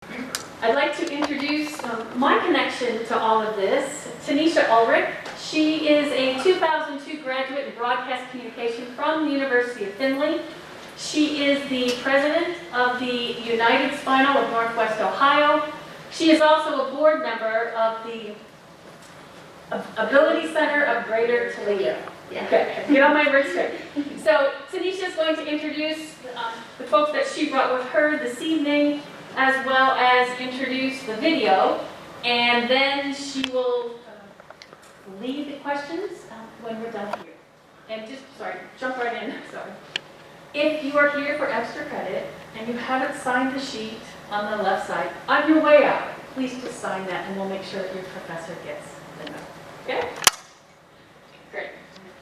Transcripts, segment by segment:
I'd like to introduce my connection to all of this, Tanisha Ulrich. She is a 2002 graduate in broadcast communication from the University of Findlay. She is the president of the United Spinal of Northwest Ohio. She is also a board member of the Ability Center of Greater Toledo. Okay, get on my words straight. So Tanisha is going to introduce the folks that she brought with her this evening, as well as introduce the video, and then she will lead the questions when we're done here. And just, jump right in, sorry. If you are here for extra credit and you haven't signed the sheet on the left side, on your way out, please just sign that and we'll make sure that your professor gets the note. Okay? Great.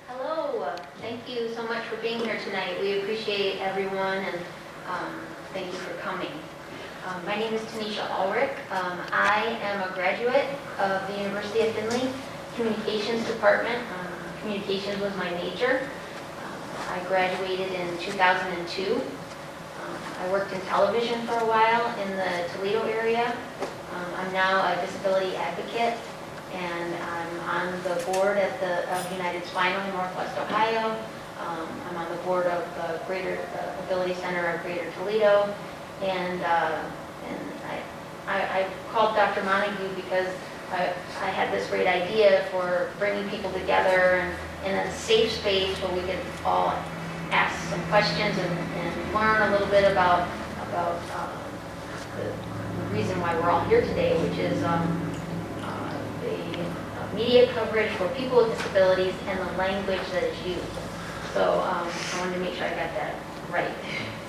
Hello, thank you so much for being here tonight. We appreciate everyone and thank you for coming. My name is Tanisha Ulrich. I am a graduate of the University of Findlay Communications Department. Communications was my major. I graduated in 2002. I worked in television for a while in the Toledo area. I'm now a disability advocate, and I'm on the board of United Spinal in Northwest Ohio. I'm on the board of the Ability Center of Greater Toledo, and I called Dr. Montague because I had this great idea for bringing people together and in a safe space where we could all ask some questions and learn a little bit about the reason why we're all here today, which is the media coverage for people with disabilities and the language that is used. So I wanted to make sure I got that right.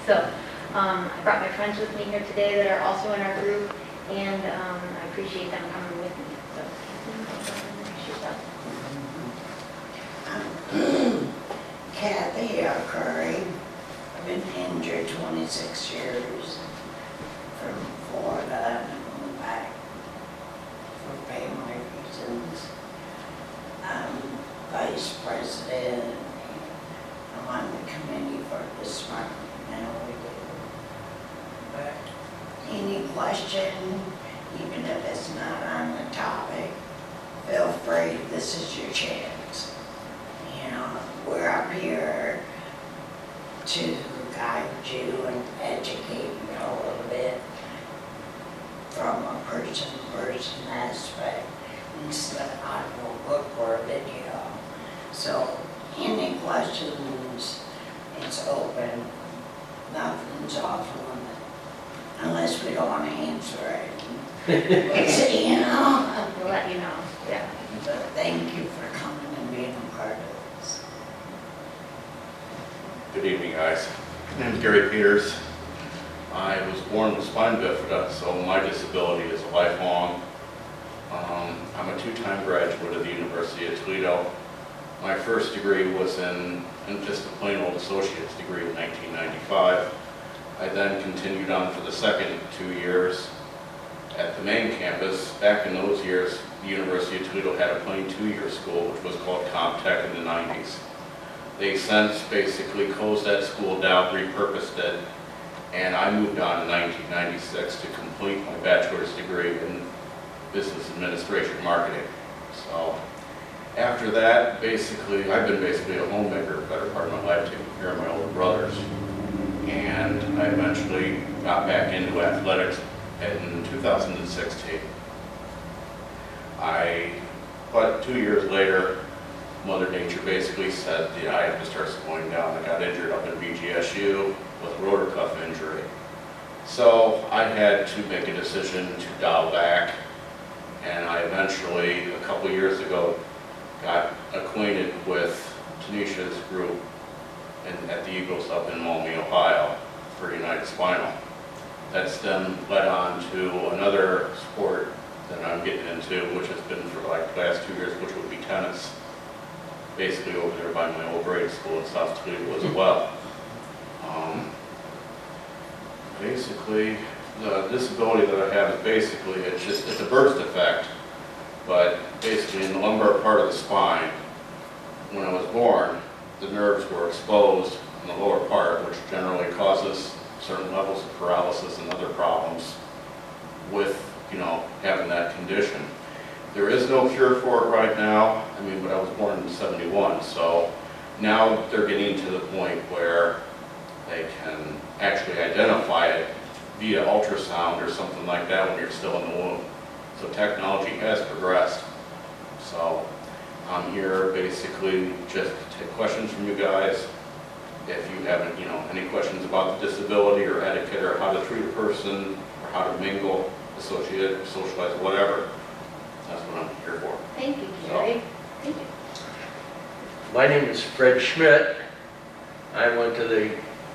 So I brought my friends with me here today that are also in our group, and I appreciate them coming with me. So, Kathy Curry. I've been injured 26 years from Florida and moved back for family reasons. I'm vice president. I'm on the committee for the Smart Mental. But any question, even if it's not on the topic, feel free, this is your chance. You know, we're up here to guide you and educate you a little bit from a person-to-person aspect instead of audio book or video. So any questions, it's open, nothing's off limit, unless we don't want to answer it. You know? we'll let you know. Yeah. But thank you for coming and being a part of this. Good evening, guys. My name is Gary Peters. I was born with spina bifida, so my disability is lifelong. I'm a two-time graduate of the University of Toledo. My first degree was in just a plain old associate's degree in 1995. I then continued on for the second 2 years at the main campus. Back in those years, the University of Toledo had a plain 2-year school, which was called CompTech in the 90s. They since basically closed that school down, repurposed it, and I moved on in 1996 to complete my bachelor's degree in business administration marketing. So after that, basically, I've been basically a homemaker the better part of my life, taking care of my older brothers. And I eventually got back into athletics in 2016. But 2 years later, Mother Nature basically said that I had to start slowing down. I got injured up in BGSU with rotor cuff injury. So I had to make a decision to dial back, and I eventually, a couple years ago, got acquainted with Tanisha's group at the Eagles up in Maumee, Ohio for United Spinal. That's then led on to another sport that I'm getting into, which has been for like the last 2 years, which would be tennis. Basically over there by my old grade school in South Toledo as well. Basically, the disability that I have is basically, it's a burst effect, but basically in the lumbar part of the spine, when I was born, the nerves were exposed in the lower part, which generally causes certain levels of paralysis and other problems. having that condition. There is no cure for it right now. I mean, but I was born in '71, so now they're getting to the point where they can actually identify it via ultrasound or something like that when you're still in the womb. So technology has progressed. So I'm here basically just to take questions from you guys. If you have any questions about the disability or etiquette or how to treat a person or how to mingle, associate, socialize, whatever, that's what I'm here for. Thank you, Gary. Thank you. My name is Fred Schmidt. I went to the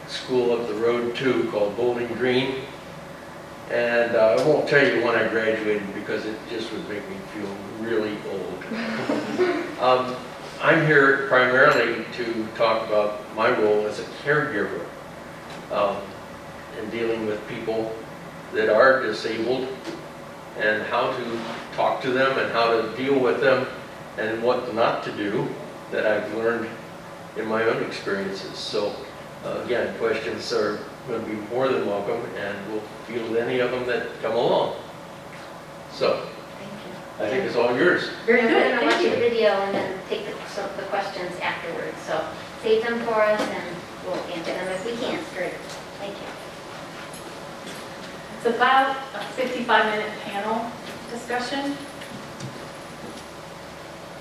school up the road too called Bowling Green. And I won't tell you when I graduated because it just would make me feel really old. I'm here primarily to talk about my role as a caregiver in dealing with people that are disabled and how to talk to them and how to deal with them and what not to do that I've learned in my own experiences. So again, questions are going to be more than welcome, and we'll field any of them that come along. So Thank you. I think it's all yours. Very And good, we're going to watch thank the you. video and then take the questions afterwards. So save them for us and we'll answer them if we can. Great. Thank you. It's about a 55-minute panel discussion.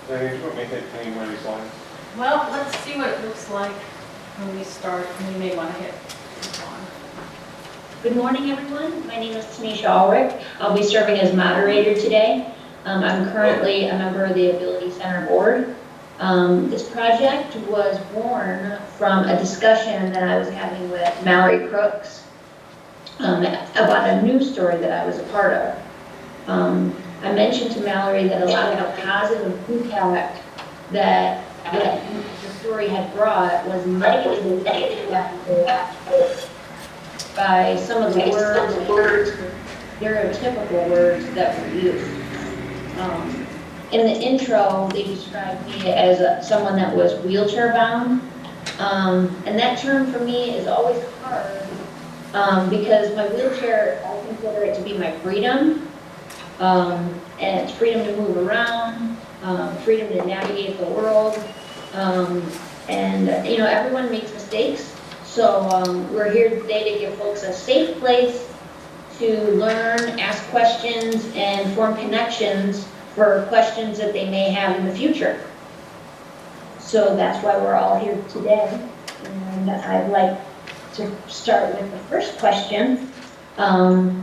Diane, do you want me to take any more of these slides? Well, let's see what it looks like when we start, and we may want to hit on. Good morning, everyone. My name is Tanisha Ulrich. I'll be serving as moderator today. I'm currently a member of the Ability Center Board. This project was born from a discussion that I was having with Mallory Crooks about a news story that I was a part of. I mentioned to Mallory that a lot of the positive impact that the story had brought was negatively impacted by some of the words, stereotypical words that were used. In the intro, they described me as someone that was wheelchair bound. And that term for me is always hard because my wheelchair, I consider it to be my freedom. And it's freedom to move around, freedom to navigate the world. And everyone makes mistakes. So we're here today to give folks a safe place to learn, ask questions, and form connections for questions that they may have in the future. So that's why we're all here today. And I'd like to start with the first question. The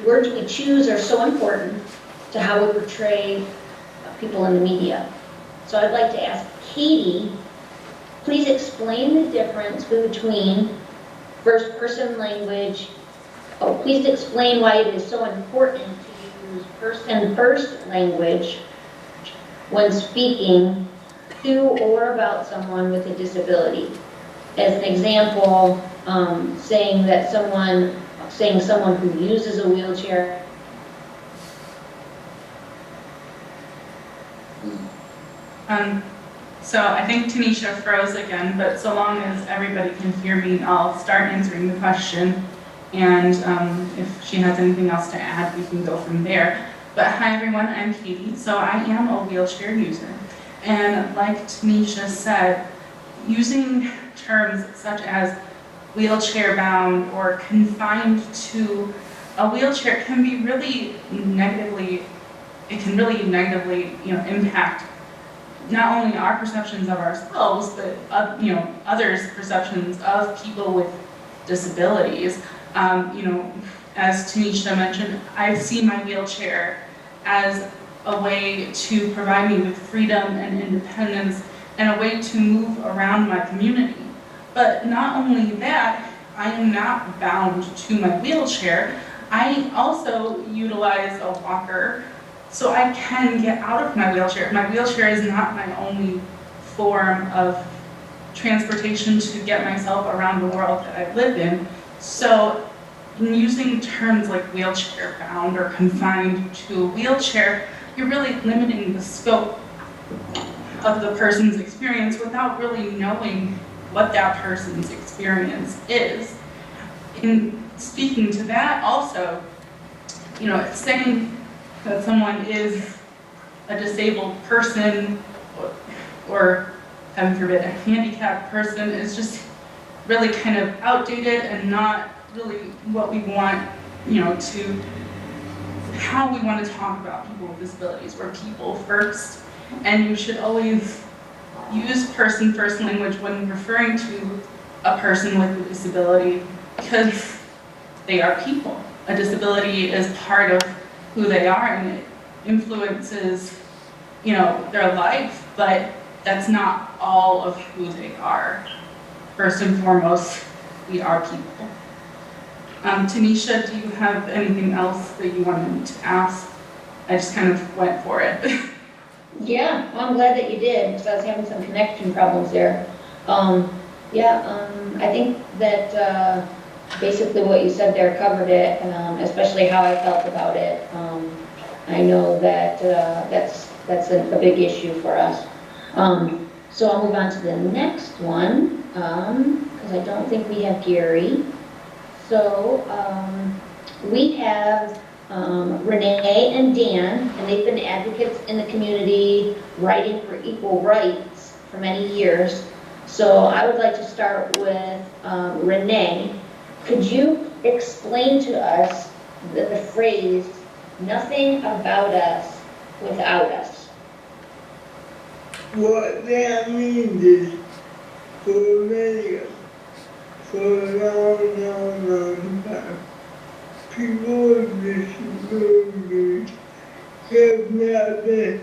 words we choose are so important to how we portray people in the media. So I'd like to ask Katie, please explain the difference between first-person language. Please explain why it is so important to use person-first language when speaking to or about someone with a disability. As an example, saying someone who uses a wheelchair. So I think Tanisha froze again, but so long as everybody can hear me, I'll start answering the question. And if she has anything else to add, we can go from there. But hi everyone, I'm Katie. So I am a wheelchair user. And like Tanisha said, using terms such as wheelchair bound or confined to a wheelchair can be really negatively impact not only our perceptions of ourselves, but others' perceptions of people with disabilities. As Tanisha mentioned, I see my wheelchair as a way to provide me with freedom and independence and a way to move around my community. But not only that, I am not bound to my wheelchair. I also utilize a walker so I can get out of my wheelchair. My wheelchair is not my only form of transportation to get myself around the world that I live in. So in using terms like wheelchair bound or confined to a wheelchair, you're really limiting the scope of the person's experience without really knowing what that person's experience is. In speaking to that also, saying that someone is a disabled person or, heaven forbid, a handicapped person is just really kind of outdated and not really what we want, how we want to talk about people with disabilities. We're people first, and you should always use person first language when referring to a person with a disability because they are people. A disability is part of who they are and it influences, their life, but that's not all of who they are. First and foremost, we are people. Tanisha, do you have anything else that you wanted me to ask? I just kind of went for it. Yeah, well, I'm glad that you did, because I was having some connection problems there. I think that basically what you said there covered it, especially how I felt about it. I know that that's a big issue for us. So I'll move on to the next one, because I don't think we have Gary. So we have Renee and Dan, and they've been advocates in the community, writing for equal rights for many years. So I would like to start with Renee. Could you explain to us the phrase, "nothing about us without us"? What that means is, for many, for a long time, people with disabilities have not been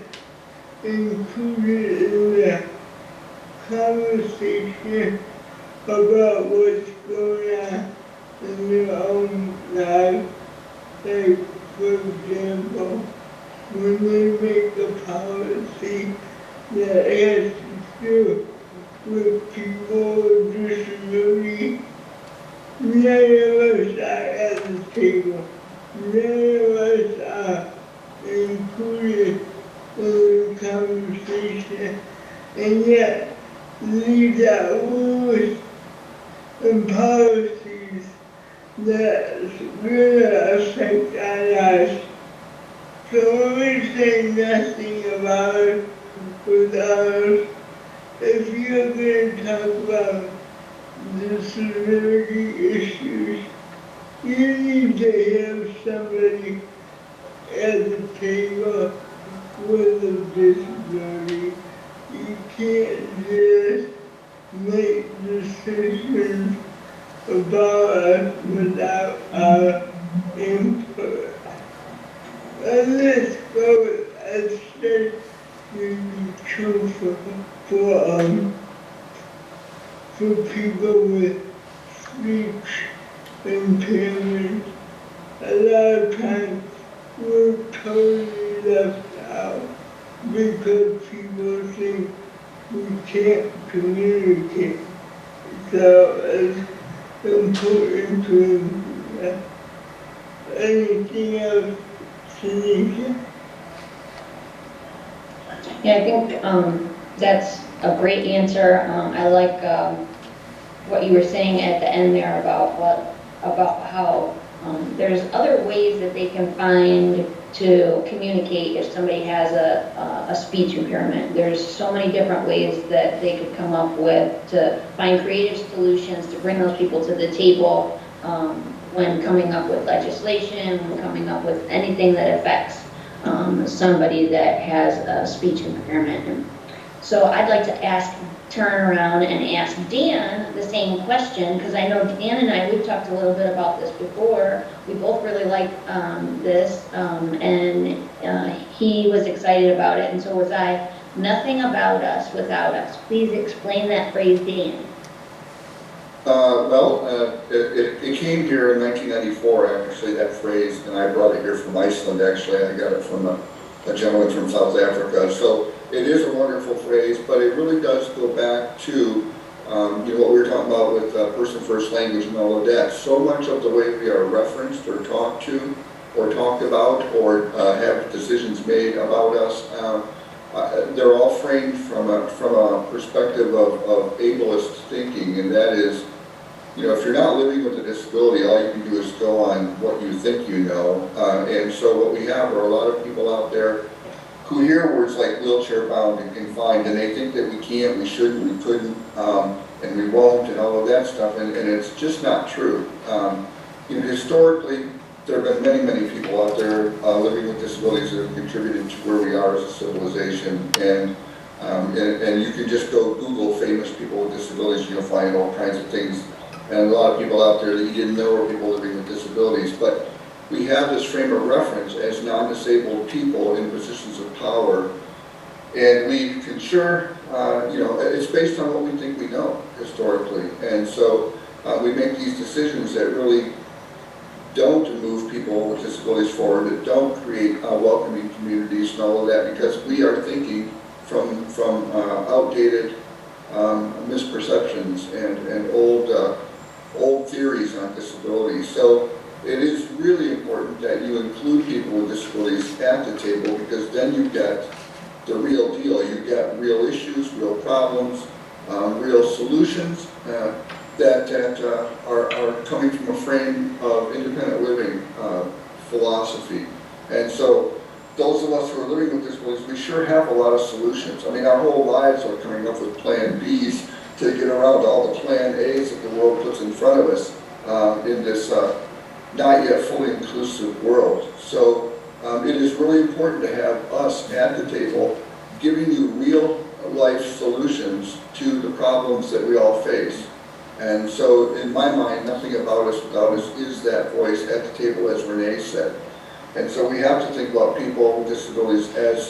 included in the conversation about what's going on in their own life. Like, for example, when they make a policy that has to do with people with disabilities, none of us are at the table. None of us are included in the conversation. And yet, these are rules and policies that really affect our lives. So when we say nothing about it without us, if you're going to talk about disability issues, you need to have somebody at the table with a disability. You can't just make decisions about us without our input. And this goes, as said, to be true for people with speech impairment. A lot of times we're totally left out because people think we can't communicate. So it's important to include that. Anything else, Tanisha? Yeah, I think that's a great answer. I like what you were saying at the end there about how there's other ways that they can find to communicate if somebody has a speech impairment. There's so many different ways that they could come up with to find creative solutions to bring those people to the table when coming up with legislation, when coming up with anything that affects somebody that has a speech impairment. And so I'd like to turn around and ask Dan the same question, because I know Dan and I, we've talked a little bit about this before. We both really like this, and he was excited about it, and so was I. Nothing about us without us. Please explain that phrase, Dan. It came here in 1994, actually, that phrase, and I brought it here from Iceland, actually. I got it from a gentleman from South Africa. So it is a wonderful phrase, but it really does go back to what we were talking about with person first language and all of that. So much of the way we are referenced or talked to or talked about or have decisions made about us, they're all framed from a perspective of ableist thinking, and that is if you're not living with a disability, all you can do is go on what you think you know. And so what we have are a lot of people out there who hear words like wheelchair bound and confined, and they think that we can't, we shouldn't, we couldn't, and we won't, and all of that stuff, and it's just not true. Historically, there have been many, many people out there living with disabilities that have contributed to where we are as a civilization, and you can just go Google famous people with disabilities, and you'll find all kinds of things, and a lot of people out there that you didn't know were people living with disabilities, but we have this frame of reference as non-disabled people in positions of power, and we can it's based on what we think we know historically, and so we make these decisions that really don't move people with disabilities forward, that don't create welcoming communities and all of that, because we are thinking from outdated misperceptions and old theories on disabilities. So it is really important that you include people with disabilities at the table, because then you get the real deal. You get real issues, real problems, real solutions that are coming from a frame of independent living philosophy. And so those of us who are living with disabilities, we sure have a lot of solutions. I mean, our whole lives are coming up with plan Bs to get around all the plan As that the world puts in front of us in this not yet fully inclusive world. So it is really important to have us at the table giving you real life solutions to the problems that we all face. And so in my mind, nothing about us without us is that voice at the table, as Renee said. And so we have to think about people with disabilities as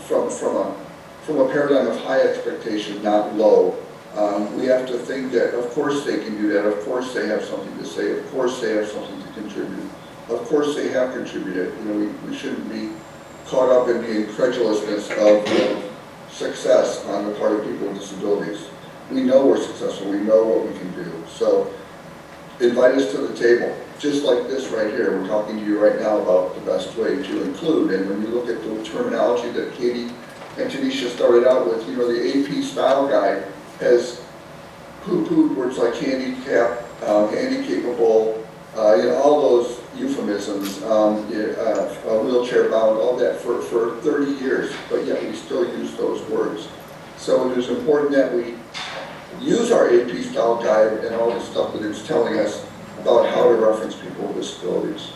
from a paradigm of high expectation, not low. We have to think that, of course, they can do that. Of course, they have something to say. Of course, they have something to contribute. Of course, they have contributed. We shouldn't be caught up in the incredulousness of success on the part of people with disabilities. We know we're successful. We know what we can do. So invite us to the table. Just like this right here, we're talking to you right now about the best way to include. And when you look at the terminology that Katie and Tanisha started out with, the AP style guide has poo-pooed words like handicap, handy-capable, all those euphemisms, wheelchair bound, all that for 30 years, but yet we still use those words. So it is important that we use our AP style guide and all the stuff that it's telling us about how to reference people with disabilities.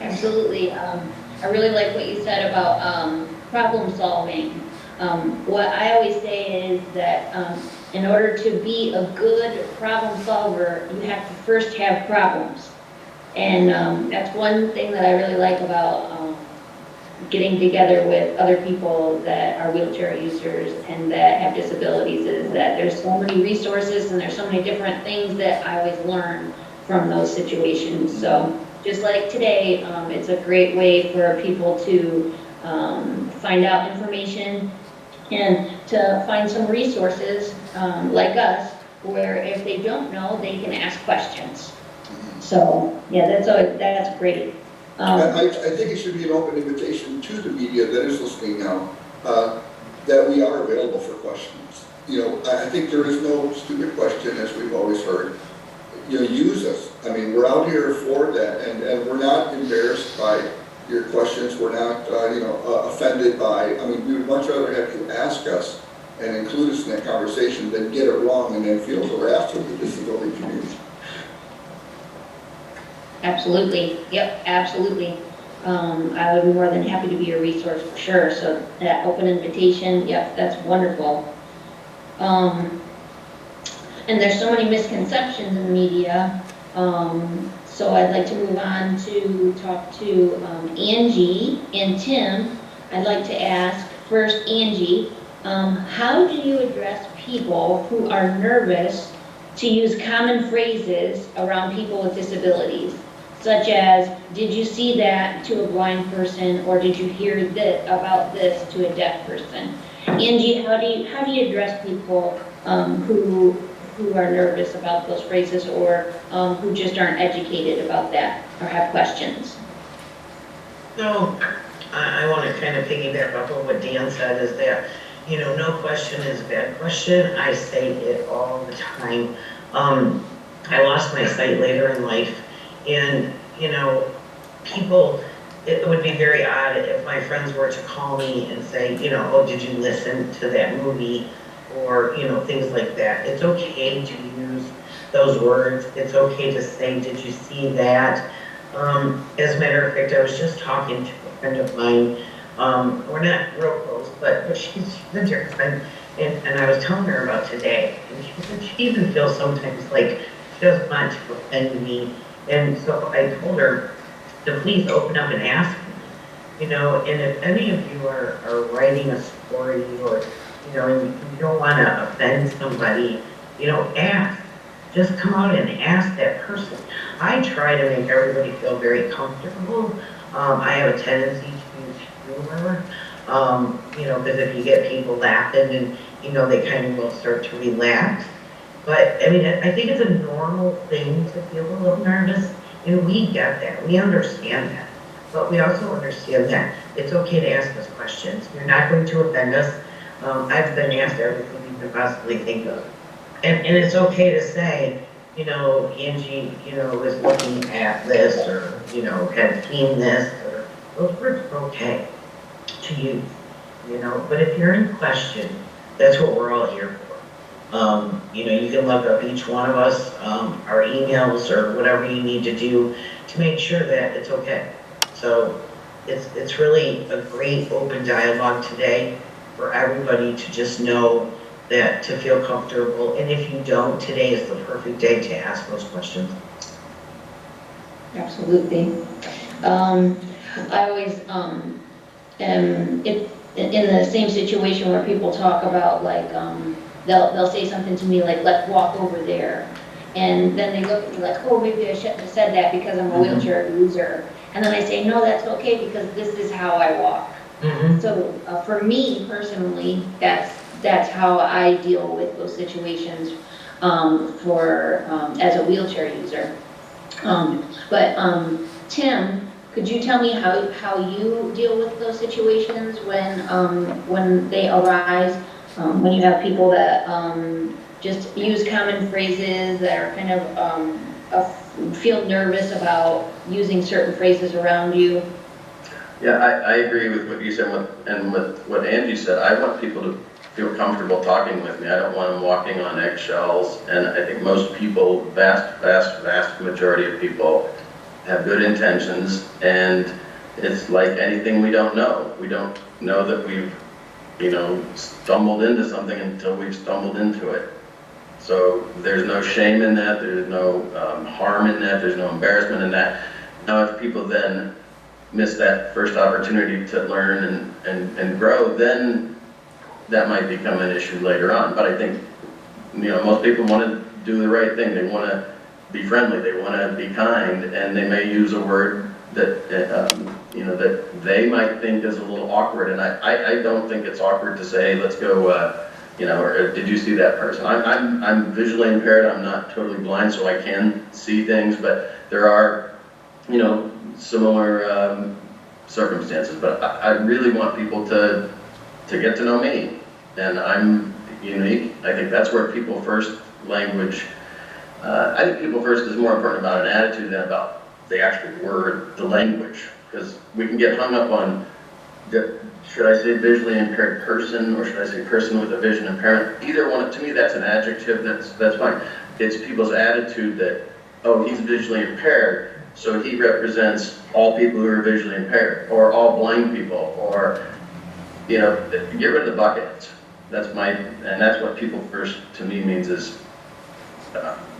Absolutely. I really like what you said about problem solving. What I always say is that in order to be a good problem solver, you have to first have problems. And that's one thing that I really like about getting together with other people that are wheelchair users and that have disabilities, is that there's so many resources and there's so many different things that I always learn from those situations. So just like today, it's a great way for people to find out information and to find some resources like us, where if they don't know, they can ask questions. So yeah, that's great. I think it should be an open invitation to the media that is listening now, that we are available for questions. I think there is no stupid question, as we've always heard. Use us. I mean, we're out here for that, and we're not embarrassed by your questions. We're not, offended by. I mean, we would much rather have you ask us and include us in that conversation than get it wrong and then feel harassed with the disability community. Absolutely. Yep, absolutely. I would be more than happy to be a resource for sure. So that open invitation, yep, that's wonderful. And there's so many misconceptions in the media. So I'd like to move on to talk to Angie and Tim. I'd like to ask first, Angie, how do you address people who are nervous to use common phrases around people with disabilities? Such as, did you see that to a blind person, or did you hear about this to a deaf person? Angie, how do you address people who are nervous about those phrases, or who just aren't educated about that or have questions? So I want to kind of piggyback off of what Dan said, is that you know, no question is a bad question. I say it all the time. I lost my sight later in life, and, you know, people, it would be very odd if my friends were to call me and say, you know, oh, did you listen to that movie? Or, you know, things like that. It's okay to use those words. It's okay to say, did you see that? As a matter of fact, I was just talking to a friend of mine. We're not real close, but she's a dear friend. And I was telling her about today. And she said she even feels sometimes like she doesn't want to offend me. And so I told her to please open up and ask me. You know, and if any of you are writing a story or, you know, and you don't want to offend somebody, you know, ask. Just come out and ask that person. I try to make everybody feel very comfortable. I have a tendency to use humor, you know, because if you get people laughing and, you know, they kind of will start to relax. But, I mean, I think it's a normal thing to feel a little nervous, and we get that. We understand that. But we also understand that it's okay to ask us questions. You're not going to offend us. I've been asked everything you could possibly think of. And it's okay to say, you know, Angie, you know, was looking at this, or, you know, had seen this, or those words are okay to use, you know. But if you're in question, that's what we're all here for. You know, you can look up each one of us, our emails, or whatever you need to do to make sure that it's okay. So it's really a great open dialogue today for everybody to just know that, to feel comfortable. And if you don't, today is the perfect day to ask those questions. Absolutely. I always am in the same situation where people talk about, like, they'll say something to me like, let's walk over there. And then they look at me like, oh, maybe I shouldn't have said that because I'm a wheelchair user. And then I say, no, that's okay because this is how I walk. So for me personally, that's how I deal with those situations as a wheelchair user. But Tim, could you tell me how you deal with those situations when they arise, when you have people that just use common phrases that are kind of feel nervous about using certain phrases around you? Yeah, I agree with what you said and with what Angie said. I want people to feel comfortable talking with me. I don't want them walking on eggshells. And I think most people, vast majority of people, have good intentions. And it's like anything we don't know. We don't know that we've, you know, stumbled into something until we've stumbled into it. So there's no shame in that. There's no harm in that. There's no embarrassment in that. Now, if people then miss that first opportunity to learn and grow, then that might become an issue later on. But I think, you know, most people want to do the right thing. They want to be friendly. They want to be kind, and they may use a word that you know, that they might think is a little awkward. And I don't think it's awkward to say, let's go, you know, or did you see that person? I'm visually impaired. I'm not totally blind, so I can see things, but there are, you know, similar circumstances. But I really want people to get to know me, and I'm unique. I think that's where people first language. I think people first is more important about an attitude than about the actual word, the language, because we can get hung up on, should I say visually impaired person, or should I say person with a vision impairment? Either one, to me, that's an adjective, that's fine. It's people's attitude that, oh, he's visually impaired, so he represents all people who are visually impaired, or all blind people, or, you know, get rid of the buckets. And that's what people first, to me, means is,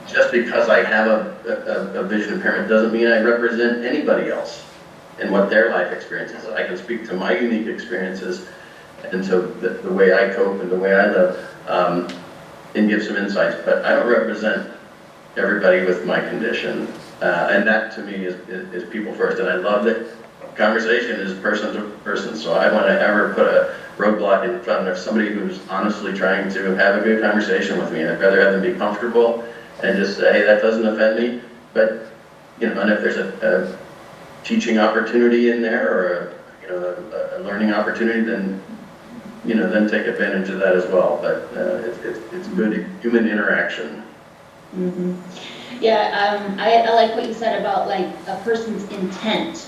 just because I have a vision impairment doesn't mean I represent anybody else and what their life experience is. I can speak to my unique experiences, and so the way I cope and the way I live, and give some insights, but I don't represent everybody with my condition. And that to me is people first. And I love that conversation is person to person, so I want to ever put a roadblock in front of somebody who's honestly trying to have a good conversation with me. I'd rather have them be comfortable and just say, hey, that doesn't offend me, but, you know, and if there's a teaching opportunity in there, or a learning opportunity, then then take advantage of that as well. But it's good human interaction. Mhm. Yeah, I like what you said about like a person's intent,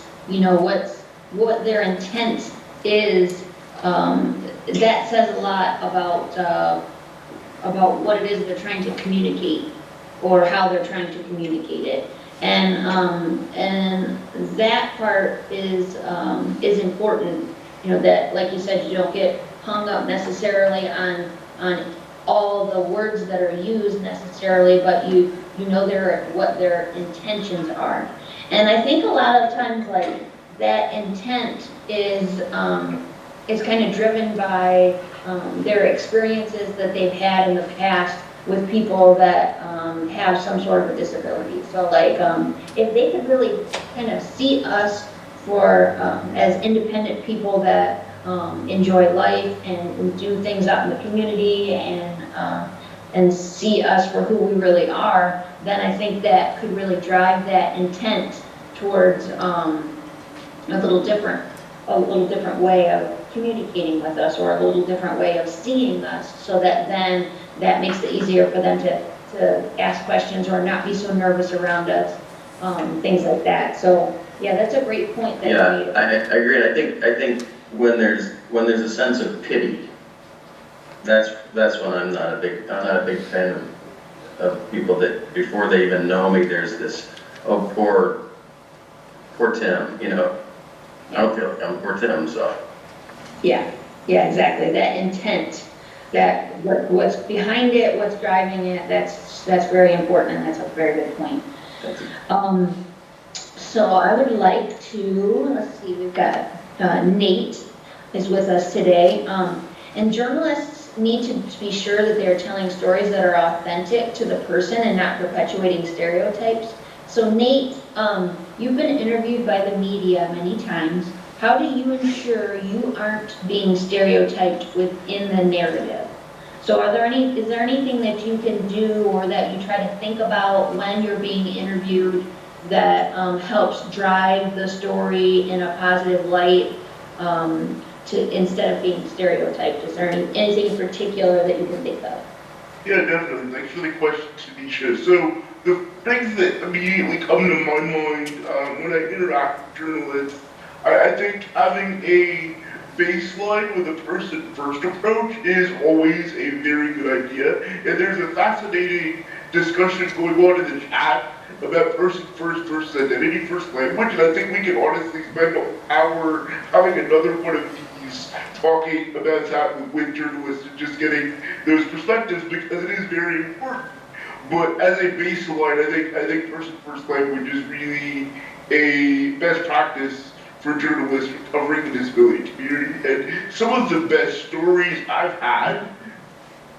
what their intent is. That says a lot about what it is they're trying to communicate or how they're trying to communicate it. And that part is important, that, like you said, you don't get hung up necessarily on all the words that are used necessarily, but you know what their intentions are. And I think a lot of times, like, that intent is kind of driven by their experiences that they've had in the past with people that have some sort of a disability. So like, if they could really kind of see us for as independent people that enjoy life and do things out in the community and see us for who we really are, then I think that could really drive that intent towards a little different way of communicating with us, or a little different way of seeing us, so that then that makes it easier for them to ask questions or not be so nervous around us, things like that. So yeah, that's a great point that you made. I agree. I think when there's a sense of pity, that's when I'm not a big fan of people that before they even know me, there's this, oh, poor Tim, I don't feel like I'm poor Tim, so. Yeah, exactly. That intent, that what's behind it, what's driving it, that's very important, and that's a very good point. Thank you. So I would like to, let's see, we've got Nate is with us today. And journalists need to be sure that they're telling stories that are authentic to the person and not perpetuating stereotypes. So Nate, you've been interviewed by the media many times. How do you ensure you aren't being stereotyped within the narrative? So is there anything that you can do or that you try to think about when you're being interviewed that helps drive the story in a positive light, instead of being stereotyped? Is there anything in particular that you can think of? Yeah, definitely. Thanks for the question, Tanisha. So the things that immediately come to my mind when I interact with journalists, I think having a baseline with a person-first approach is always a very good idea. And there's a fascinating discussion going on in the chat about person-first versus identity-first language, and I think we can honestly spend an hour having another one of these talking about that with journalists and just getting those perspectives, because it is very important. But as a baseline, I think person-first language is really a best practice for journalists covering the disability community. And some of the best stories I've had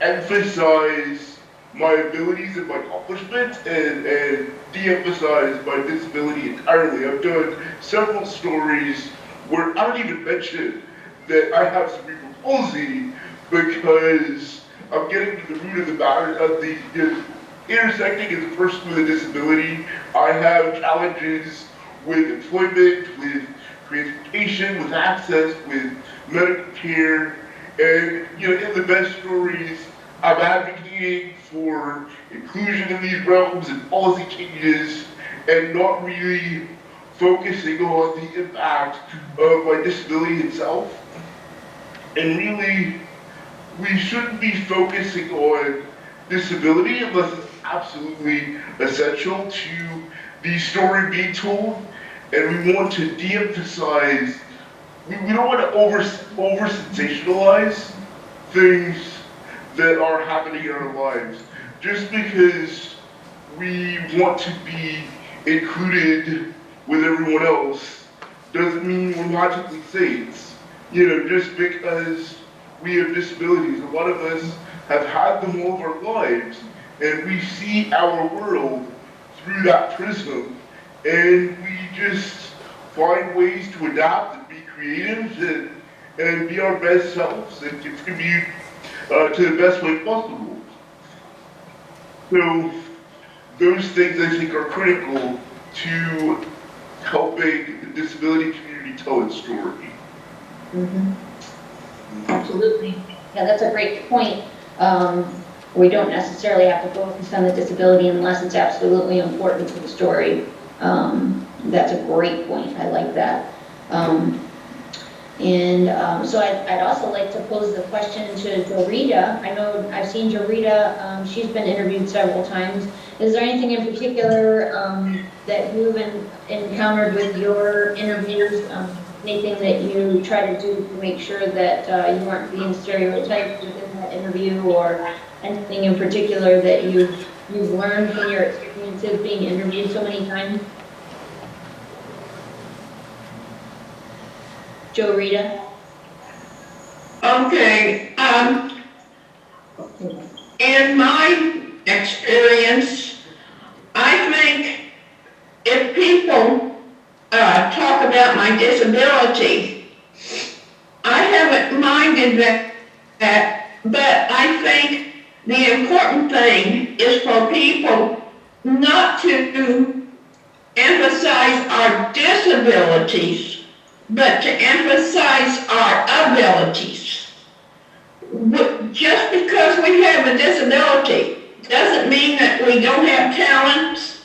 emphasize my abilities and my accomplishments and de-emphasize my disability entirely. I've done several stories where I don't even mention that I have cerebral palsy, because I'm getting to the root of the matter of the intersecting as a person with a disability. I have challenges with employment, with transportation, with access, with medical care, and in the best stories, I'm advocating for inclusion in these realms and policy changes, and not really focusing on the impact of my disability itself. And really, we shouldn't be focusing on disability unless it's absolutely essential to the story being told. And we want to de-emphasize, we don't want to over-sensationalize things that are happening in our lives. Just because we want to be included with everyone else doesn't mean we're magically saints. Just because we have disabilities, a lot of us have had them all of our lives, and we see our world through that prism, and we just find ways to adapt and be creative and be our best selves and contribute to the best way possible. So those things I think are critical to helping the disability community tell its story. Mm-hmm. Absolutely. Yeah, that's a great point. We don't necessarily have to focus on the disability unless it's absolutely important to the story. That's a great point. I like that. So I'd also like to pose the question to Dorita. I know I've seen Dorita, she's been interviewed several times. Is there anything in particular that you've encountered with your interviews? Anything that you try to do to make sure that you aren't being stereotyped within that interview, or anything in particular that you've learned from your experiences being interviewed so many times? Joe Rita? Okay, in my experience, I think if people talk about my disability, I haven't minded that, but I think the important thing is for people not to emphasize our disabilities, but to emphasize our abilities. Just because we have a disability doesn't mean that we don't have talents.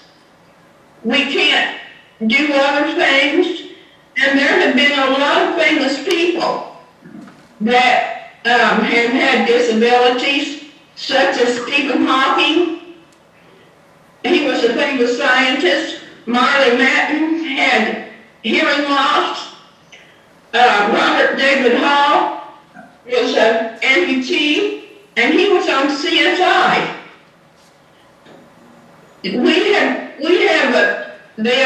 We can't do other things. And there have been a lot of famous people that have had disabilities, such as Stephen Hawking. He was a famous scientist. Marley Matlin had hearing loss. Robert David Hall was an amputee, and he was on CSI. We have the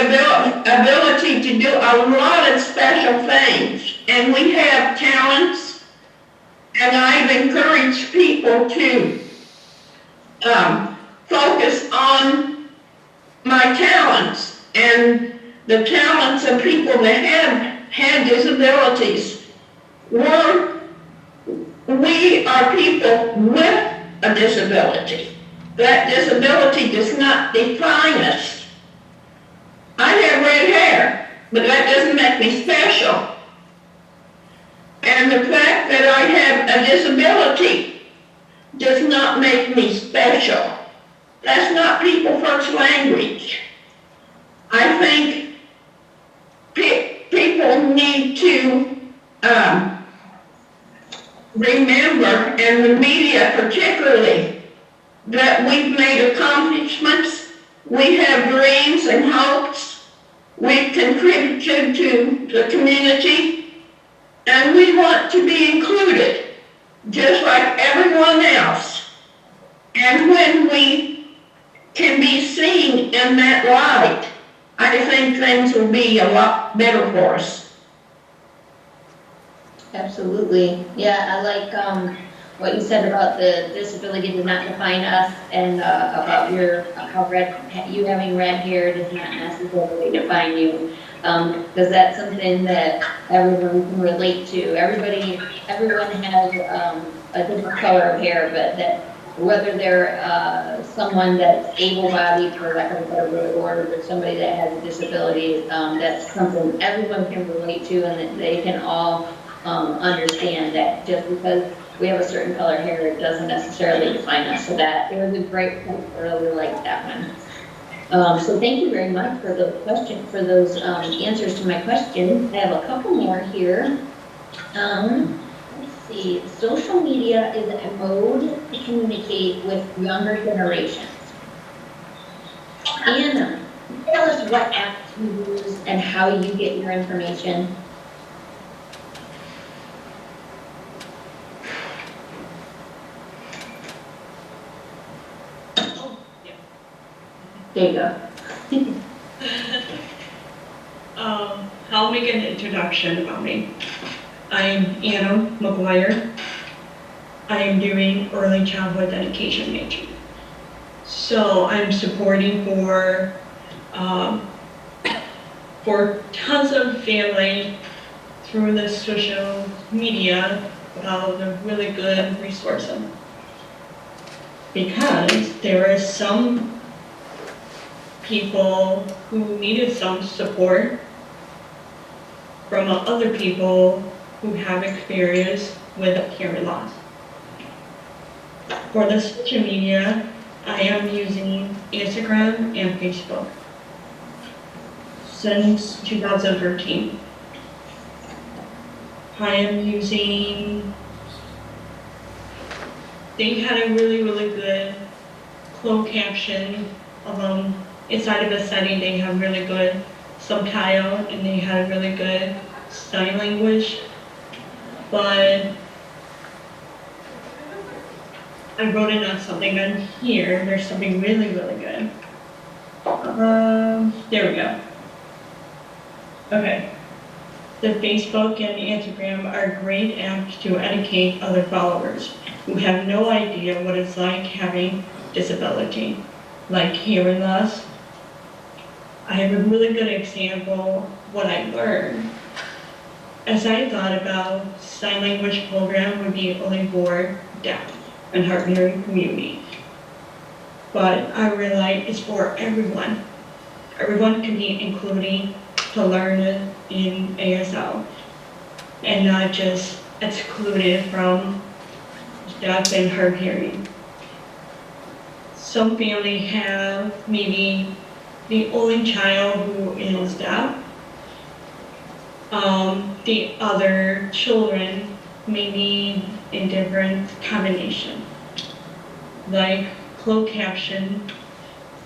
ability to do a lot of special things, and we have talents, and I've encouraged people to focus on my talents and the talents of people that have had disabilities. We are people with a disability. That disability does not define us. I have red hair, but that doesn't make me special. And the fact that I have a disability does not make me special. That's not people first language. I think people need to remember, and the media particularly, that we've made accomplishments, we have dreams and hopes, we've contributed to the community, and we want to be included, just like everyone else. And when we can be seen in that light, I think things will be a lot better for us. Absolutely. Yeah, I like what you said about the disability does not define us, and about how you having red hair does not necessarily define you. Because that's something that everyone can relate to. Everyone has a different color of hair, but that whether they're someone that's able-bodied, for lack of a better word, or somebody that has a disability, that's something everyone can relate to, and that they can all understand that just because we have a certain color hair, it doesn't necessarily define us. So that it was a great point. I really liked that one. So thank you very much for the question, for those answers to my questions. I have a couple more here. Let's see. Social media is a mode to communicate with younger generations. Anna, tell us what apps you use and how you get your information. There you go. I'll make an introduction about me. I'm Anna McGuire. I am doing early childhood education major. So I'm supporting for tons of family through the social media about a really good resource. Because there are some people who needed some support from other people who have experience with hearing loss. For the social media, I am using Instagram and Facebook since 2013. I am using, they had a really good closed caption inside of a setting. They have really good subtitle and they had really good sign language, but I wrote in on something on here. There's something really good. There we go. Okay. The Facebook and Instagram are great apps to educate other followers who have no idea what it's like having disability, like hearing loss. I have a really good example what I learned. As I thought about sign language program would be only for deaf and hard of hearing community. But I realized it's for everyone. Everyone can be included to learn it in ASL and not just excluded from deaf and hard of hearing. Some family have maybe the only child who is deaf. The other children may need a different combination, like closed caption,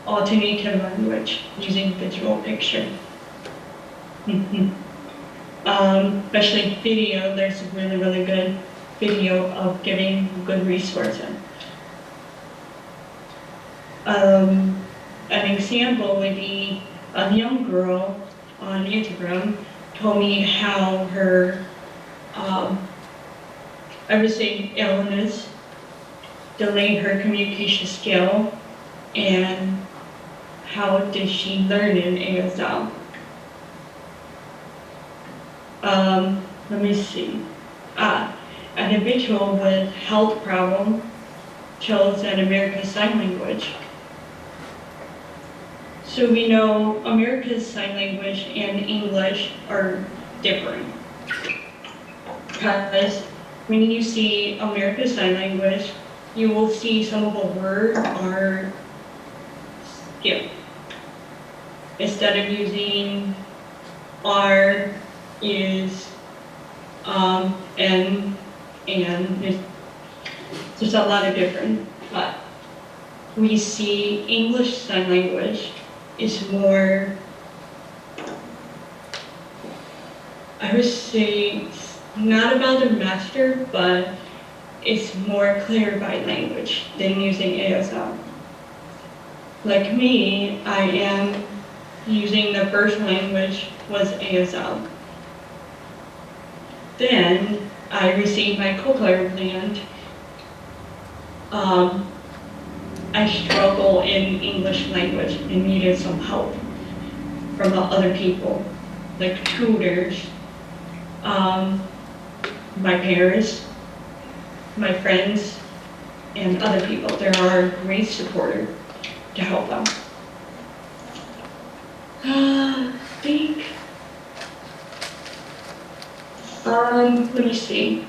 alternative language using visual picture. Especially video, there's really good video of giving good resources. An example would be a young girl on Instagram told me how her, I would say illness, delayed her communication skill, and how did she learn in ASL. Let me see. An individual with health problem chose an American Sign Language. So we know American Sign Language and English are different. Because when you see American Sign Language, you will see some of the words are skipped. Instead of using R is N, and there's a lot of different, but we see English Sign Language is more, I would say, not about the master, but it's more clear by language than using ASL. Like me, I am using the first language was ASL. Then I received my cochlear implant. I struggle in English language and needed some help from other people, like tutors, my parents, my friends, and other people. There are great supporters to help them. Let me see.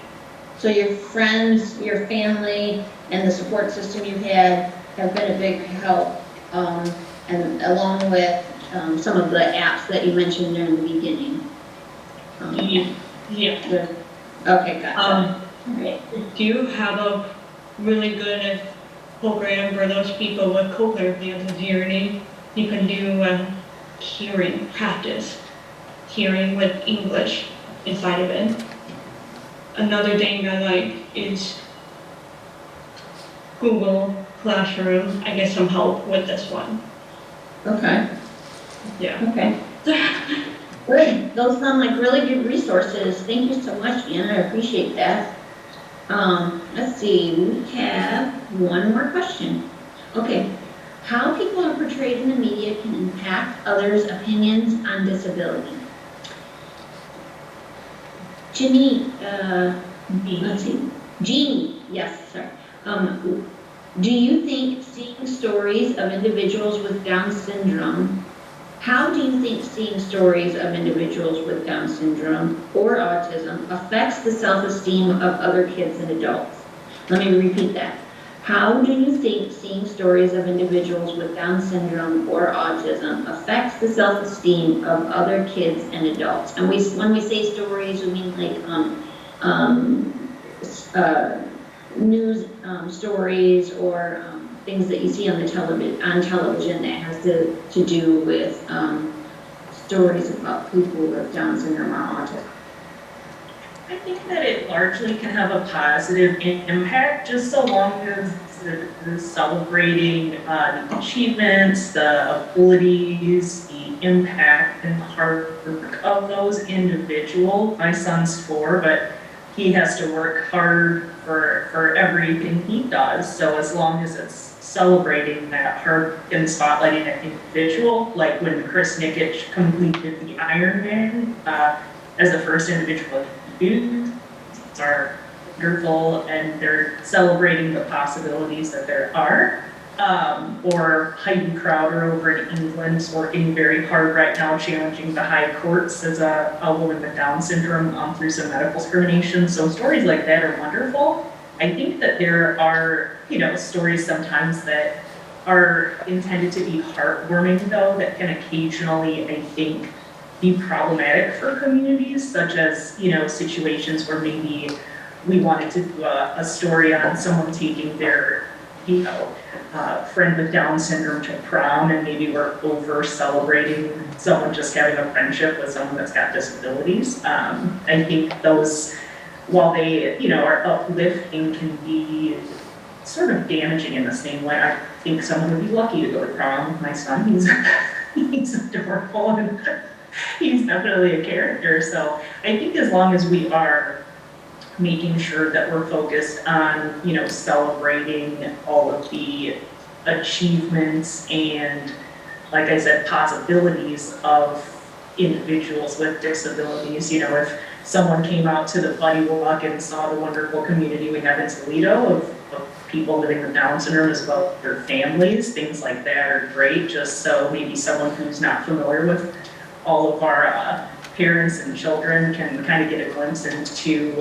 So your friends, your family, and the support system you've had have been a big help, and along with some of the apps that you mentioned during the beginning. Yeah. Okay, gotcha. Right. Do you have a really good program for those people with cochlear implants and hearing? You can do hearing practice, hearing with English inside of it. Another thing I like is Google Classroom. I get some help with this one. Okay. Yeah. Okay. Good. Those sound like really good resources. Thank you so much, Anna. I appreciate that. Let's see. We have one more question. Okay. How people are portrayed in the media can impact others' opinions on disability. Jeannie, let's see. Jeannie, yes, sorry. Do you think seeing stories of individuals with Down syndrome How do you think seeing stories of individuals with Down syndrome or autism affects the self-esteem of other kids and adults? Let me repeat that. How do you think seeing stories of individuals with Down syndrome or autism affects the self-esteem of other kids and adults? And when we say stories, we mean like news stories or things that you see on television that has to do with stories about people with Down syndrome or autism. I think that it largely can have a positive impact, just so long as it's celebrating the achievements, the abilities, the impact and the hard work of those individuals. My son's 4, but he has to work hard for everything he does. So as long as it's celebrating that hard work and spotlighting that individual, like when Chris Nikic completed the Ironman as the first individual youth are wonderful, and they're celebrating the possibilities that there are. Or Heidi Crowder over in England is working very hard right now, challenging the high courts as a woman with Down syndrome through some medical discrimination. So stories like that are wonderful. I think that there are, stories sometimes that are intended to be heartwarming, though, that can occasionally, I think, be problematic for communities, such as, situations where maybe we wanted to do a story on someone taking their, friend with Down syndrome to prom, and maybe we're over celebrating someone just having a friendship with someone that's got disabilities. I think those, while they, are uplifting, can be sort of damaging in the same way. I think someone would be lucky to go to prom with my son. He's adorable, and he's definitely a character. So I think as long as we are making sure that we're focused on, celebrating all of the achievements and, like I said, possibilities of individuals with disabilities. If someone came out to the Buddy Walk and saw the wonderful community we have in Toledo of people living with Down syndrome as well as their families, things like that are great, just so maybe someone who's not familiar with all of our parents and children can kind of get a glimpse into,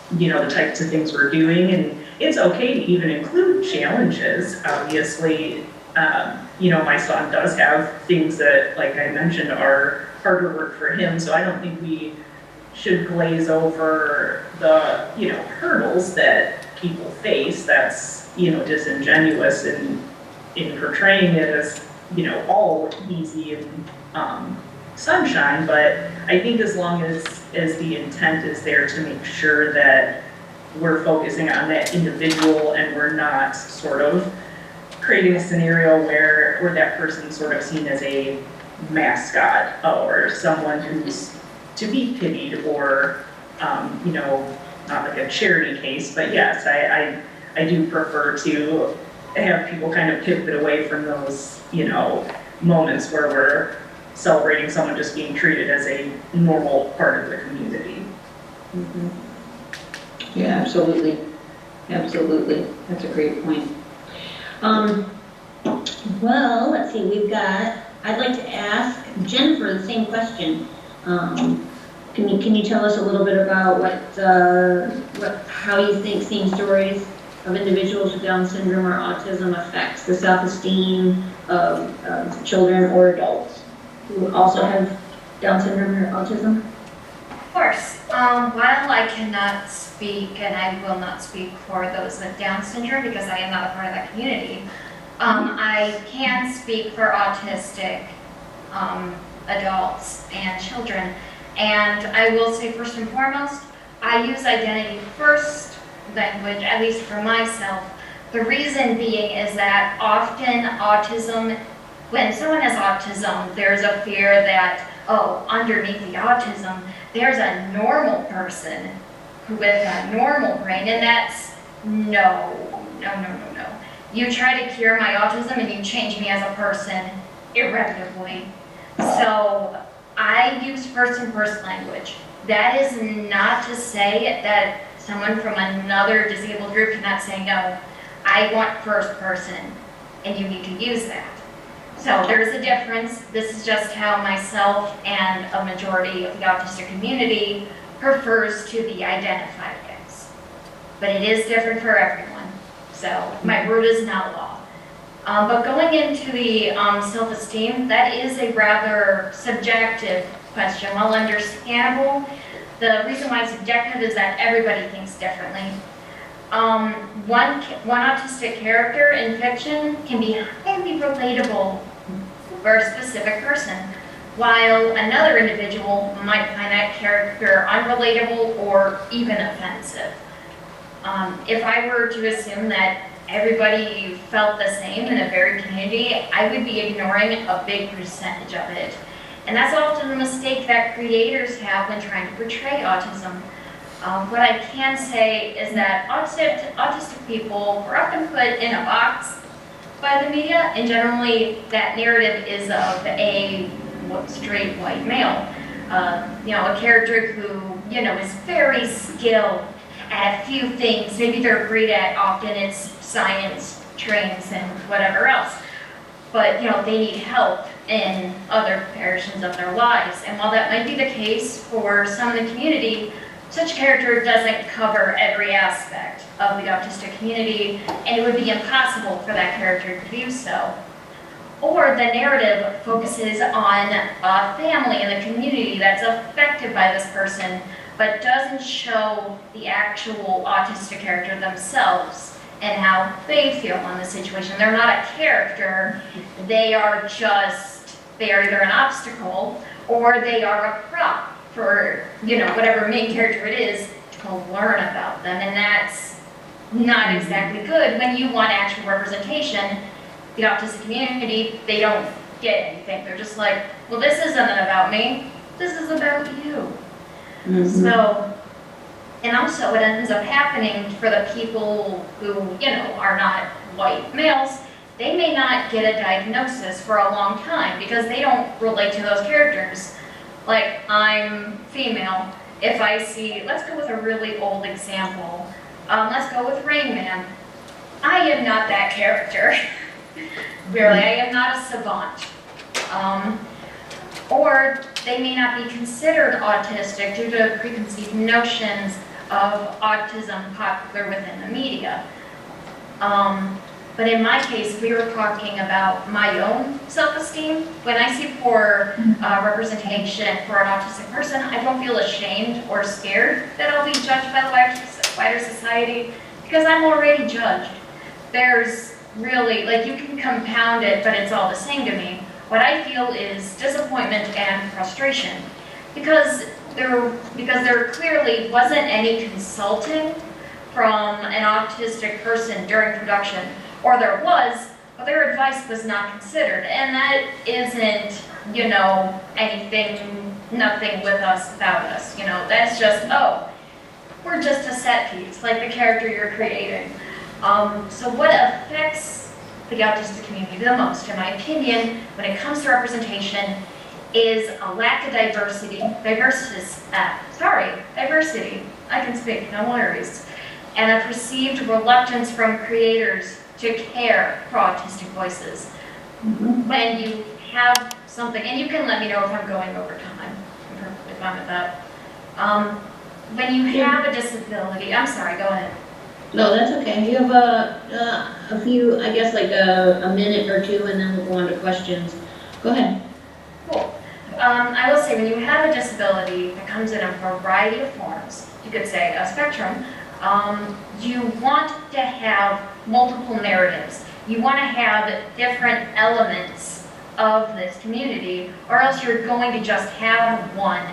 the types of things we're doing. And it's okay to even include challenges. Obviously, my son does have things that, like I mentioned, are harder work for him. So I don't think we should glaze over the, hurdles that people face. That's, disingenuous in portraying it as, all easy and sunshine. But I think as long as the intent is there to make sure that we're focusing on that individual and we're not sort of creating a scenario where that person's sort of seen as a mascot or someone who's to be pitied or, not like a charity case, but yes, I do prefer to have people kind of pivot away from those, moments where we're celebrating someone just being treated as a normal part of the community. Mm-hmm. Yeah, absolutely. Absolutely. That's a great point. Well, let's see, I'd like to ask Jennifer the same question. Can you tell us a little bit about how you think seeing stories of individuals with Down syndrome or autism affects the self-esteem of children or adults who also have Down syndrome or autism? Of course. While I cannot speak, and I will not speak for those with Down syndrome because I am not a part of that community, I can speak for autistic adults and children. And I will say, first and foremost, I use identity first language, at least for myself. The reason being is that often autism, when someone has autism, there's a fear that, underneath the autism, there's a normal person with a normal brain, and that's no. You try to cure my autism and you change me as a person irrevocably. So I use first and first language. That is not to say that someone from another disabled group cannot say no. I want first person, and you need to use that. So there's a difference. This is just how myself and a majority of the autistic community prefers to be identified as. But it is different for everyone. So my word is not law. But going into the self-esteem, that is a rather subjective question. While understandable, the reason why it's subjective is that everybody thinks differently. One autistic character in fiction can be highly relatable for a specific person, while another individual might find that character unrelatable or even offensive. If I were to assume that everybody felt the same in a varied community, I would be ignoring a big percentage of it. And that's often the mistake that creators have when trying to portray autism. What I can say is that autistic people are often put in a box by the media, and generally that narrative is of a straight white male. A character who, is very skilled at a few things. Maybe they're great at, often it's science, trains, and whatever else. But, they need help in other portions of their lives. And while that might be the case for some in the community, such a character doesn't cover every aspect of the autistic community, and it would be impossible for that character to do so. Or the narrative focuses on a family and the community that's affected by this person, but doesn't show the actual autistic character themselves and how they feel on the situation. They're not a character, they are either an obstacle or they are a prop for, whatever main character it is to learn about them. And that's not exactly good when you want actual representation. The autistic community, they don't get anything. They're just like, well, this isn't about me, this is about you. So, and also what ends up happening for the people who, are not white males, they may not get a diagnosis for a long time because they don't relate to those characters. Like, I'm female. If I see, let's go with a really old example. Let's go with Rain Man. I am not that character. Really, I am not a savant. Or they may not be considered autistic due to preconceived notions of autism popular within the media. But in my case, we were talking about my own self-esteem. When I see poor representation for an autistic person, I don't feel ashamed or scared that I'll be judged by the wider society because I'm already judged. There's really, you can compound it, but it's all the same to me. What I feel is disappointment and frustration because there clearly wasn't any consulting from an autistic person during production, or there was, but their advice was not considered. And that isn't, nothing with us, about us. That's just, we're just a set piece, like the character you're creating. So what affects the autistic community the most, in my opinion, when it comes to representation, is a lack of diversity. Diversity. I can speak, no worries. And a perceived reluctance from creators to care for autistic voices. When you have something, and you can let me know if I'm going over time. I'm perfectly fine with that. When you have a disability, I'm sorry, go ahead. No, that's okay. You have a few, I guess, like a minute or two, and then we'll go on to questions. Go ahead. Cool. I will say, when you have a disability that comes in a variety of forms, you could say a spectrum, you want to have multiple narratives. You want to have different elements of this community, or else you're going to just have one,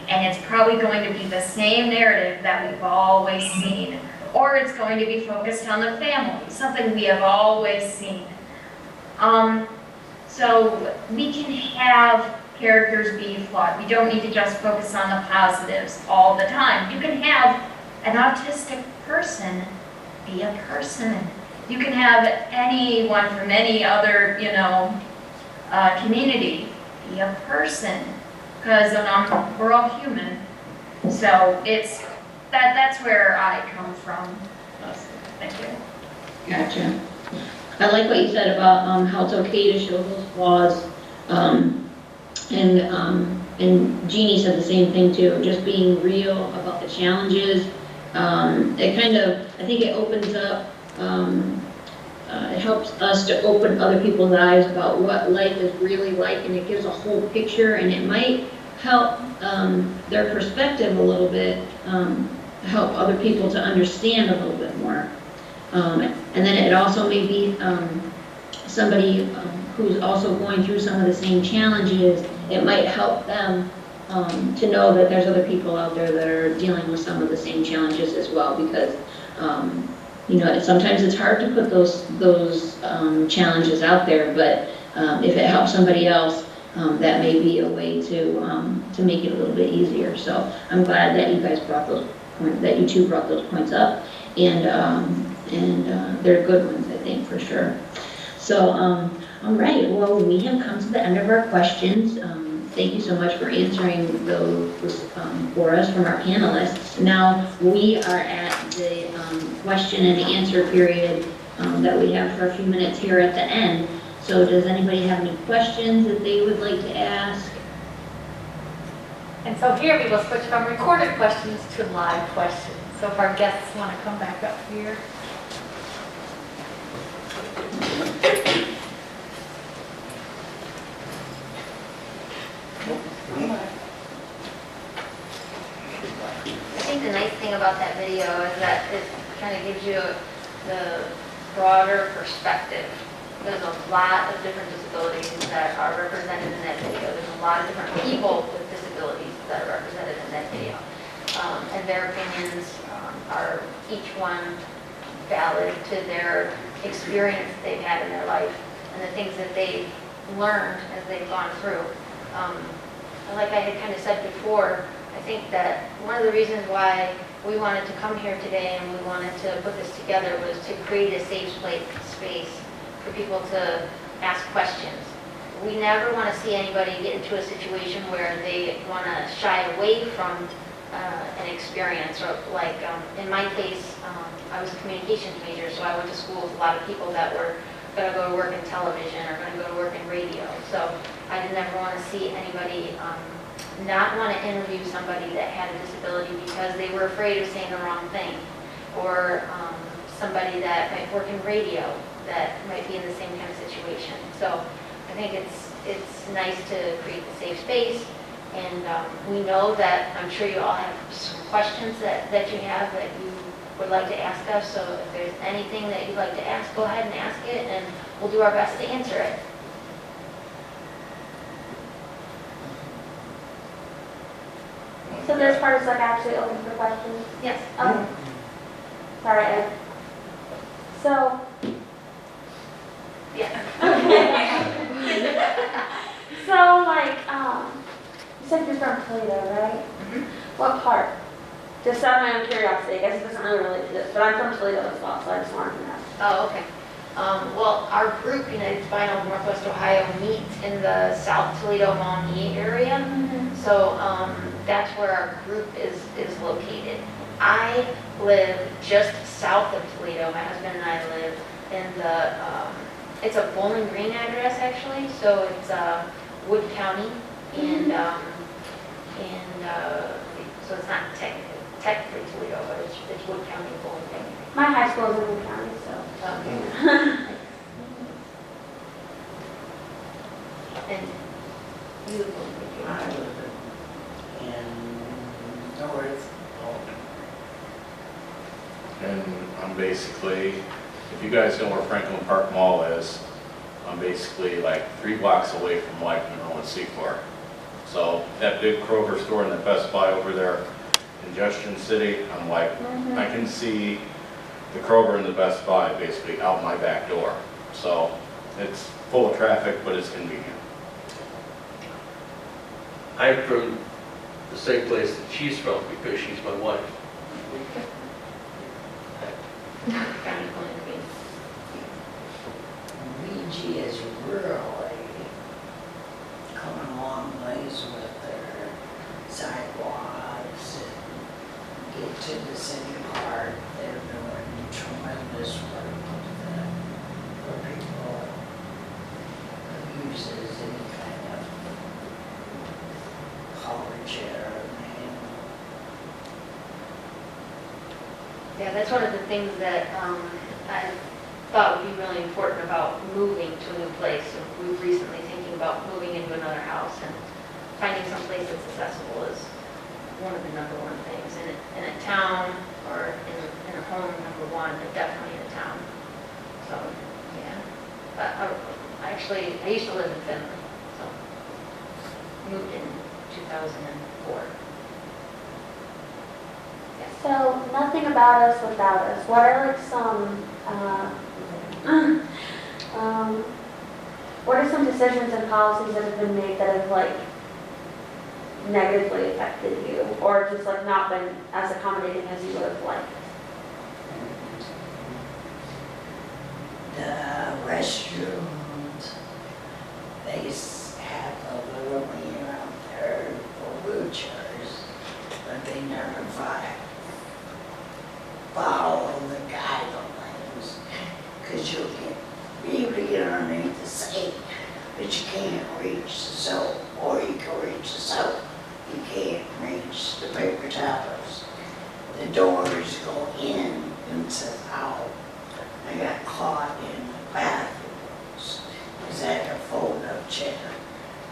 and it's probably going to be the same narrative that we've always seen. Or it's going to be focused on the family, something we have always seen. So we can have characters be flawed. We don't need to just focus on the positives all the time. You can have an autistic person be a person. You can have anyone from any other, community be a person, because we're all human. So that's where I come from. Thank you. Gotcha. I like what you said about how it's okay to show those flaws. And Jeannie said the same thing too, just being real about the challenges. It kind of, I think it opens up, it helps us to open other people's eyes about what life is really like, and it gives a whole picture, and it might help their perspective a little bit, help other people to understand a little bit more. And then it also may be somebody who's also going through some of the same challenges. It might help them to know that there's other people out there that are dealing with some of the same challenges as well, because you know, sometimes it's hard to put those challenges out there, but if it helps somebody else, that may be a way to make it a little bit easier. So I'm glad that you guys brought those points, that you two brought those points up, and they're good ones, I think, for sure. So, all right, well, we have come to the end of our questions. Thank you so much for answering those for us from our panelists. Now, we are at the question and answer period that we have for a few minutes here at the end. So does anybody have any questions that they would like to ask? And so here we will switch from recorded questions to live questions. So if our guests want to come back up here. I think the nice thing about that video is that it kind of gives you the broader perspective. There's a lot of different disabilities that are represented in that video. There's a lot of different people with disabilities that are represented in that video. And their opinions are each one valid to their experience they've had in their life and the things that they've learned as they've gone through. Like I had kind of said before, I think that one of the reasons why we wanted to come here today and we wanted to put this together was to create a safe space for people to ask questions. We never want to see anybody get into a situation where they want to shy away from an experience. Or like in my case, I was a communications major, so I went to school with a lot of people that were going to go to work in television or going to go to work in radio. So I didn't ever want to see anybody not want to interview somebody that had a disability because they were afraid of saying the wrong thing, or somebody that might work in radio that might be in the same kind of situation. So I think it's nice to create the safe space, and we know that I'm sure you all have some questions that you have that you would like to ask us. So if there's anything that you'd like to ask, go ahead and ask it, and we'll do our best to answer it. So this part is like actually open for questions? Yes. Okay. Sorry, Ed. So, Yeah. so like, you said you're from Toledo, right? Mm-hmm. What part? Just out of my own curiosity, I guess it doesn't really relate to this, but I'm from Toledo as well, so I just wanted to know. Oh, okay. Well, our group, United Spinal Northwest Ohio, meets in the South Toledo Maumee area. Mm-hmm. So that's where our group is located. I live just south of Toledo. My husband and I live in the, it's a Bowling Green address actually, so it's Wood County, and so it's not technically Toledo, but it's Wood County, Bowling Green. My high school is in Wood County, so. And you live I live in North And I'm basically, if you guys know where Franklin Park Mall is, I'm basically like 3 blocks away from Lycan and Secor. So that big Kroger store and the Best Buy over there in Junction City, I'm like, I can see the Kroger and the Best Buy basically out my back door. So it's full of traffic, but it's convenient. I'm from the same place that she's from because she's my wife. County Bowling Green. Ouija is really coming a long ways with their sidewalks and get to the city park. They're doing tremendous work with that, for uses any kind of collar chair or manual. Yeah, that's one of the things that I thought would be really important about moving to a new place. So we've recently thinking about moving into another house, and finding some place that's accessible is one of the number one things. In a town or in a home, number one, but definitely in a town. So, yeah. But I used to live in Findlay, so moved in 2004. Yes. So, nothing about us without us. What are like some, what are some decisions and policies that have been made that have like negatively affected you, or just like not been as accommodating as you would have liked? The restrooms, they have a little mirror out there for wheelchairs, but they never follow the guidelines, because you'll get underneath the sink, but you can't reach the soap, or you can reach the soap, you can't reach the paper towels. The doors go into out. I got caught in the bathrooms because I had a fold-up chair.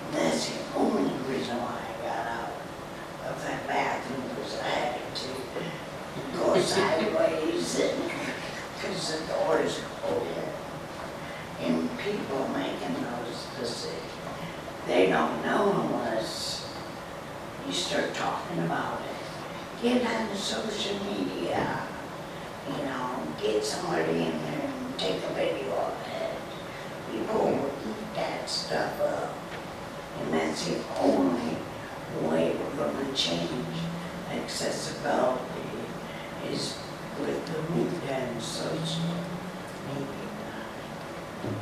And that's the only reason why I got out of that bathroom, was I had to go sideways because the doors go in. And people making those decisions, they don't know unless you start talking about it. Get on the social media, get somebody in there and take a video of it. People will eat that stuff up. And that's the only way we're going to change accessibility, is with the media and social media.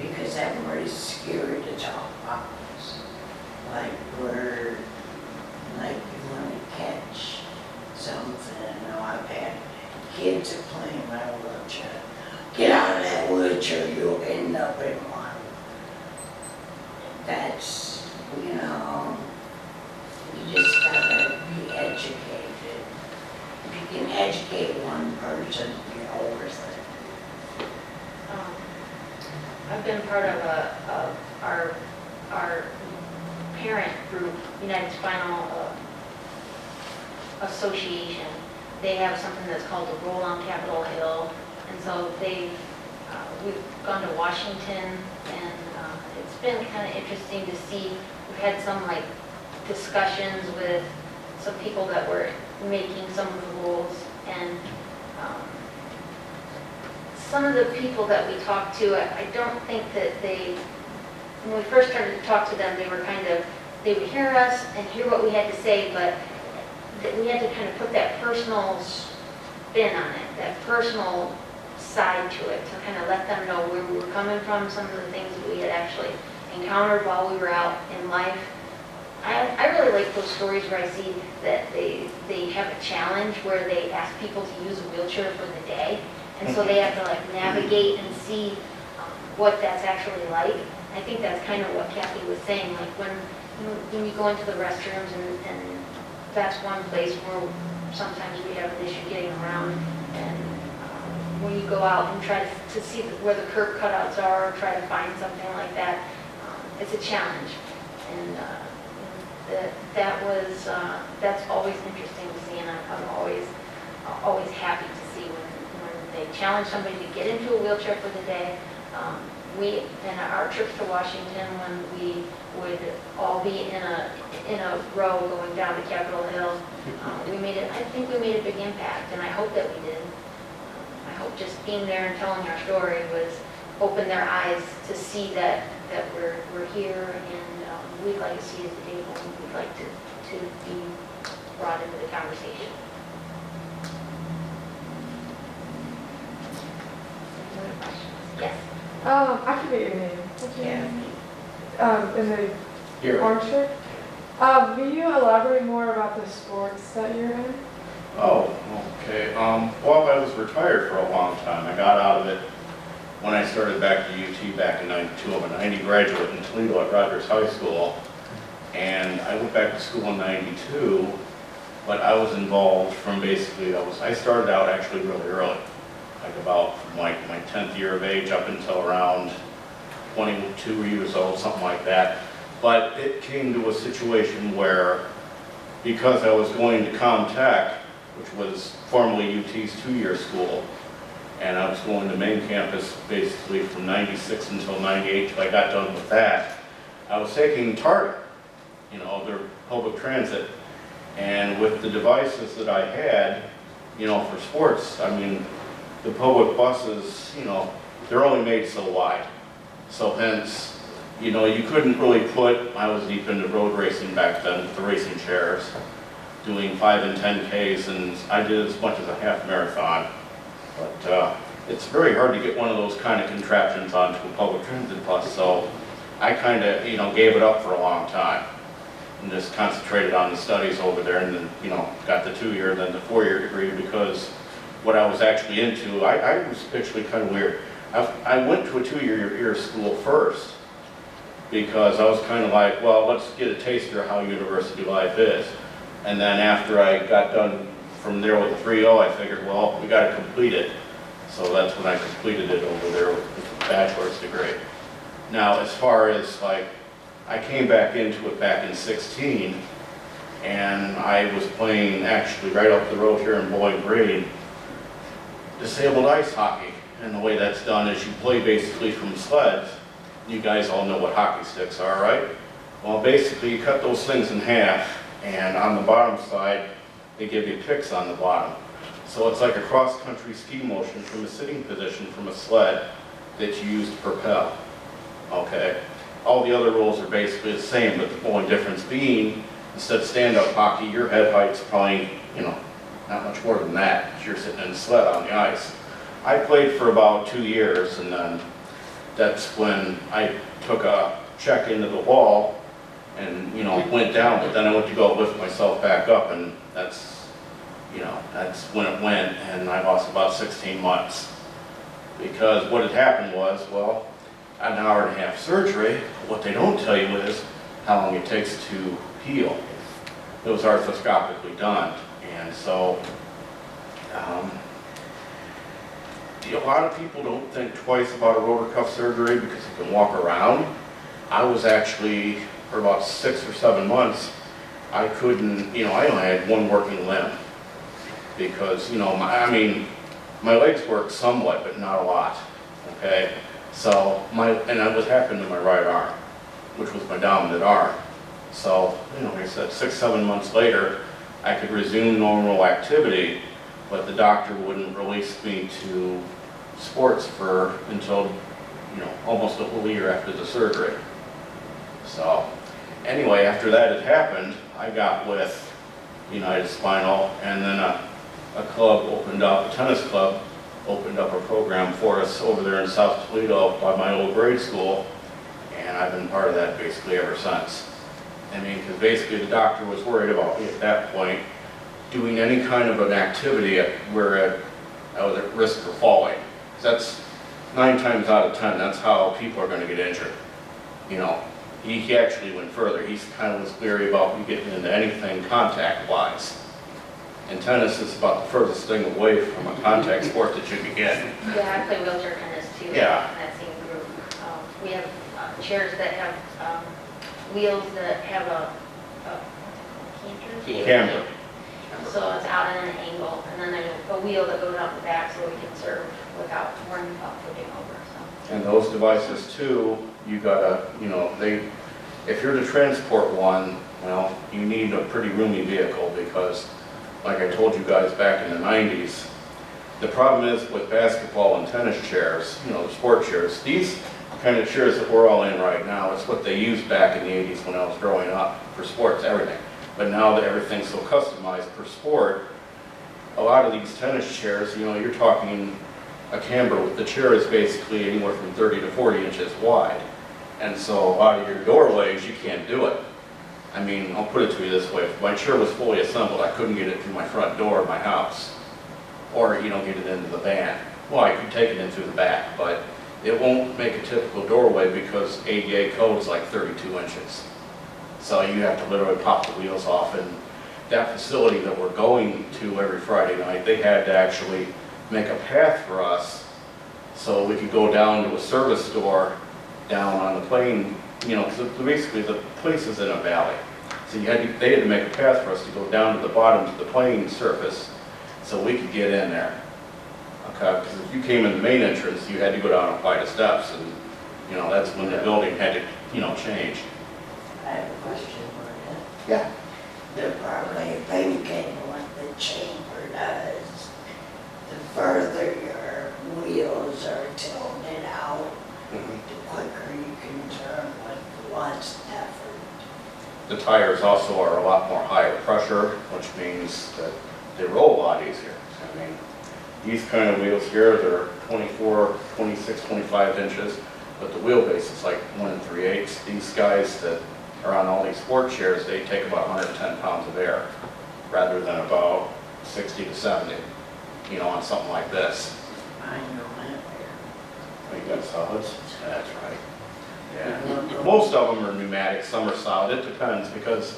Because everybody's scared to talk about this. Like you want to catch something. I've had kids are playing my wheelchair. Get out of that wheelchair, you'll end up in one. That's, you just gotta be educated. If you can educate one person, you're worth it. I've been part of our parent group, United Spinal Association. They have something that's called a roll on Capitol Hill, and so we've gone to Washington, and it's been kind of interesting to see. We've had some like discussions with some people that were making some of the rules, and some of the people that we talked to, I don't think that when we first started to talk to them, they would hear us and hear what we had to say, but that we had to kind of put that personal spin on it, that personal side to it, to kind of let them know where we were coming from, some of the things that we had actually encountered while we were out in life. I really like those stories where I see that they have a challenge where they ask people to use a wheelchair for the day, and so they have to like navigate and see what that's actually like. I think that's kind of what Kathy was saying, like when you go into the restrooms, and that's one place where sometimes we have an issue getting around, and when you go out and try to see where the curb cutouts are, or try to find something like that, it's a challenge. And that's always interesting to see, and I'm always happy to see when they challenge somebody to get into a wheelchair for the day. We, in our trips to Washington, when we would all be in a row going down to Capitol Hill, I think we made a big impact, and I hope that we did. I hope just being there and telling our story was open their eyes to see that we're here, and we'd like to see at the table, and we'd like to be brought into the conversation. Any other questions? Yes. I can get your name. What's your name? In the Here. orange shirt. Will you elaborate more about the sports that you're in? Oh, okay. Well, I was retired for a long time. I got out of it when I started back to UT back in '92. I'm a '90 graduate in Toledo at Rogers High School. And I went back to school in '92, but I was involved from basically, I started out actually really early, like about from like my 10th year of age up until around 22 years old, something like that. But it came to a situation where, because I was going to ComTech, which was formerly UT's 2-year school, and I was going to main campus basically from '96 until '98 till I got done with that, I was taking Target, you know, their public transit. And with the devices that I had, you know, for sports, I mean, the public buses, you know, they're only made so wide. So hence, you know, you couldn't really put, I was deep into road racing back then with the racing chairs, doing 5 and 10Ks, and I did as much as a half marathon. But it's very hard to get one of those kind of contraptions onto a public transit bus, so I kind of, you know, gave it up for a long time and just concentrated on the studies over there, and then, you know, got the 2-year, then the 4-year degree, because what I was actually into, I was actually kind of weird. I went to a 2-year school first because I was kind of like, well, let's get a taster of how university life is. And then after I got done from there with a 3.0, I figured, well, we got to complete it. So that's when I completed it over there with a bachelor's degree. Now, as far as like, I came back into it back in '16, and I was playing actually right up the road here in Bowling Green, disabled ice hockey. And the way that's done is you play basically from sleds. You guys all know what hockey sticks are, right? Well, basically you cut those things in half, and on the bottom side, they give you picks on the bottom. So it's like a cross-country ski motion from a sitting position from a sled that you use to propel, okay? All the other rules are basically the same, but the only difference being, instead of stand-up hockey, your head height's probably, you know, not much more than that, because you're sitting in a sled on the ice. I played for about 2 years, and then that's when I took a check into the wall and, you know, went down, but then I went to go lift myself back up, and that's, you know, that's when it went, and I lost about 16 months. Because what had happened was, well, an hour and a half surgery, what they don't tell you is how long it takes to heal. It was arthroscopically done, and so a lot of people don't think twice about a rotor cuff surgery because you can walk around. I was actually, for about 6 or 7 months, I couldn't, you know, I only had one working limb because, you know, my legs worked somewhat, but not a lot, okay? So, and that was happening to my right arm, which was my dominant arm. So, you know, like I said, 6, 7 months later, I could resume normal activity, but the doctor wouldn't release me to sports until, you know, almost a whole year after the surgery. So, anyway, after that had happened, I got with United Spinal, and then a club opened up, a tennis club, opened up a program for us over there in South Toledo by my old grade school, and I've been part of that basically ever since. I mean, because basically the doctor was worried about me at that point doing any kind of an activity where I was at risk for falling. That's 9 times out of 10, that's how people are going to get injured. You know, he actually went further. He kind of was leery about you getting into anything contact-wise. And tennis is about the furthest thing away from a contact sport that you can get. Yeah, I play wheelchair tennis too. Yeah. In that same group. We have chairs that have wheels that have a canter. Camber. So it's out at an angle, and then there's a wheel that goes out the back so we can serve without worrying about flipping over. So. And those devices too, you gotta, you know, if you're to transport one, well, you need a pretty roomy vehicle because, like I told you guys back in the 90s, the problem is with basketball and tennis chairs, you know, the sport chairs, these kind of chairs that we're all in right now, it's what they used back in the 80s when I was growing up for sports, everything. But now that everything's so customized per sport, a lot of these tennis chairs, you know, you're talking a camber with the chair is basically anywhere from 30 to 40 inches wide. And so a lot of your doorways, you can't do it. I mean, I'll put it to you this way, if my chair was fully assembled, I couldn't get it through my front door of my house. Or, you know, get it into the van. Well, I could take it in through the back, but it won't make a typical doorway because ADA code is like 32 inches. So you have to literally pop the wheels off, and that facility that we're going to every Friday night, they had to actually make a path for us so we could go down to a service door down on the plane, you know, because basically the place is in a valley. So they had to make a path for us to go down to the bottom to the plane surface so we could get in there. Okay, because if you came in the main entrance, you had to go down a flight of steps, and, you know, that's when the building had to, you know, change. I have a question for you. Yeah. The probably thinking what the chamber does, the further your wheels are tilted out, the quicker you can turn with less effort. The tires also are a lot more higher pressure, which means that they roll a lot easier. I mean, these kind of wheels here, they're 24, 26, 25 inches, but the wheelbase is like 1 3/8. These guys that are on all these sport chairs, they take about 110 pounds of air, rather than about 60 to 70, you know, on something like this. I know that. Oh, you got solids? That's right. Yeah. Most of them are pneumatic, some are solid. It depends, because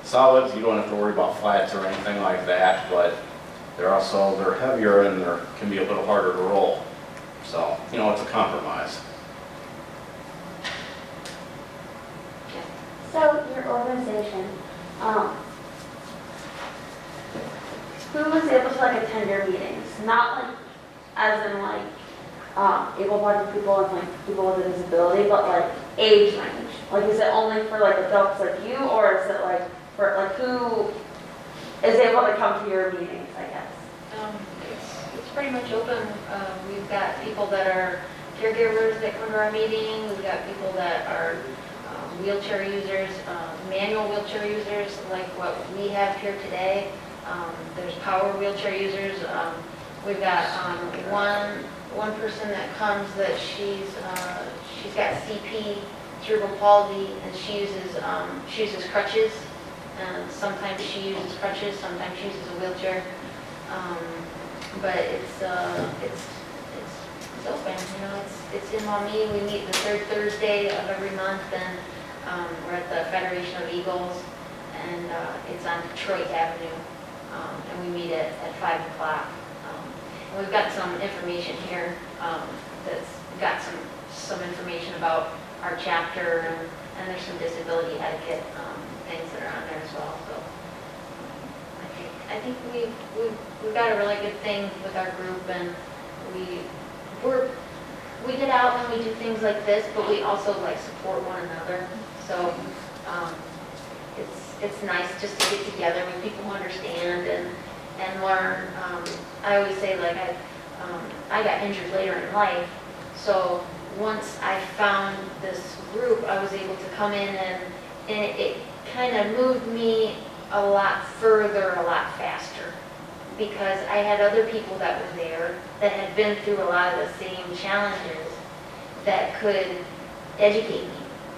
solids, you don't have to worry about flats or anything like that, but they're heavier and they can be a little harder to roll. So, you know, it's a compromise. So your organization, who was able to like attend your meetings? Not like, as in like, able-bodied people and like people with a disability, but like age range. Like, is it only for like adults like you, or is it like for like who is able to come to your meetings, I guess? It's pretty much open. We've got people that are caregivers that come to our meeting. We've got people that are wheelchair users, manual wheelchair users, like what we have here today. There's power wheelchair users. We've got one person that comes that she's got CP, cerebral palsy, and she uses crutches. And sometimes she uses crutches, sometimes she uses a wheelchair. But it's open, you know, it's in Maumee. We meet the third Thursday of every month, and we're at the Federation of Eagles, and it's on Detroit Avenue, and we meet at 5 o'clock. And we've got some information here that's got some information about our chapter, and there's some disability etiquette things that are on there as well. So I think we've got a really good thing with our group, and we get out and we do things like this, but we also like support one another. So it's nice just to get together with people who understand and learn. I always say, like, I got injured later in life, so once I found this group, I was able to come in, and it kind of moved me a lot further, a lot faster, because I had other people that were there that had been through a lot of the same challenges that could educate me.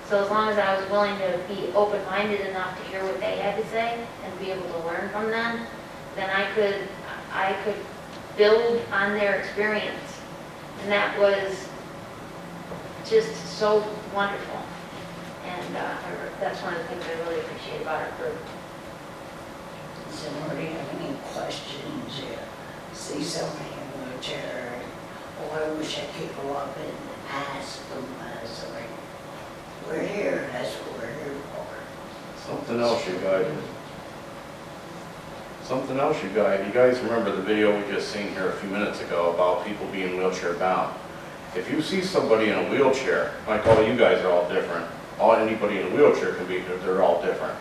So as long as I was willing to be open-minded enough to hear what they had to say and be able to learn from them, then I could build on their experience. And that was just so wonderful. And that's one of the things I really appreciate about our group. So, do you have any questions? You see somebody in a wheelchair, or I wish I could go up and ask them, something. We're here, that's what we're here for. Something else, you guys. Something else, you guys. You guys remember the video we just seen here a few minutes ago about people being wheelchair bound? If you see somebody in a wheelchair, like all you guys are all different, anybody in a wheelchair can be, they're all different.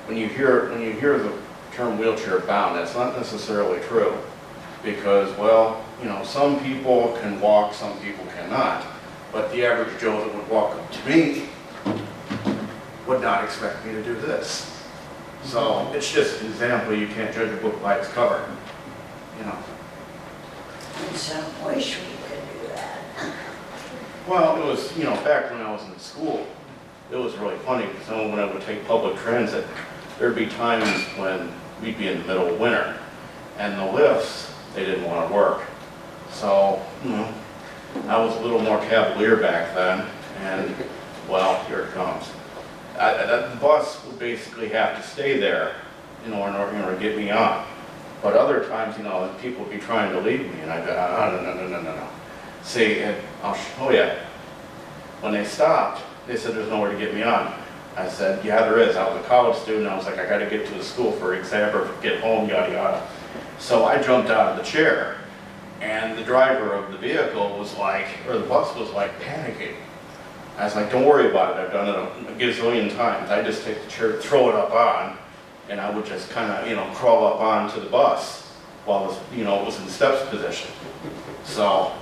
When you hear the term wheelchair bound, that's not necessarily true, because, well, you know, some people can walk, some people cannot, but the average Joe that would walk up to me would not expect me to do this. So it's just an example. You can't judge a book by its cover, you know. And some wish we could do that. Well, it was, you know, back when I was in school, it was really funny, because when I would take public transit, there'd be times when we'd be in the middle of winter, and the lifts, they didn't want to work. So, you know, I was a little more cavalier back then, and, well, here it comes. The bus would basically have to stay there, in order to get me on. But other times, people would be trying to leave me, and I'd go, no. See, and I'll show you. When they stopped, they said there's nowhere to get me on. I said, yeah, there is. I was a college student. I was like, I got to get to the school for exam or get home, yada, yada. So I jumped out of the chair, and the driver of the vehicle was like, or the bus was like panicking. I was like, don't worry about it. I've done it a gazillion times. I just take the chair, throw it up on, and I would just kind of, crawl up onto the bus while it was in steps position. So,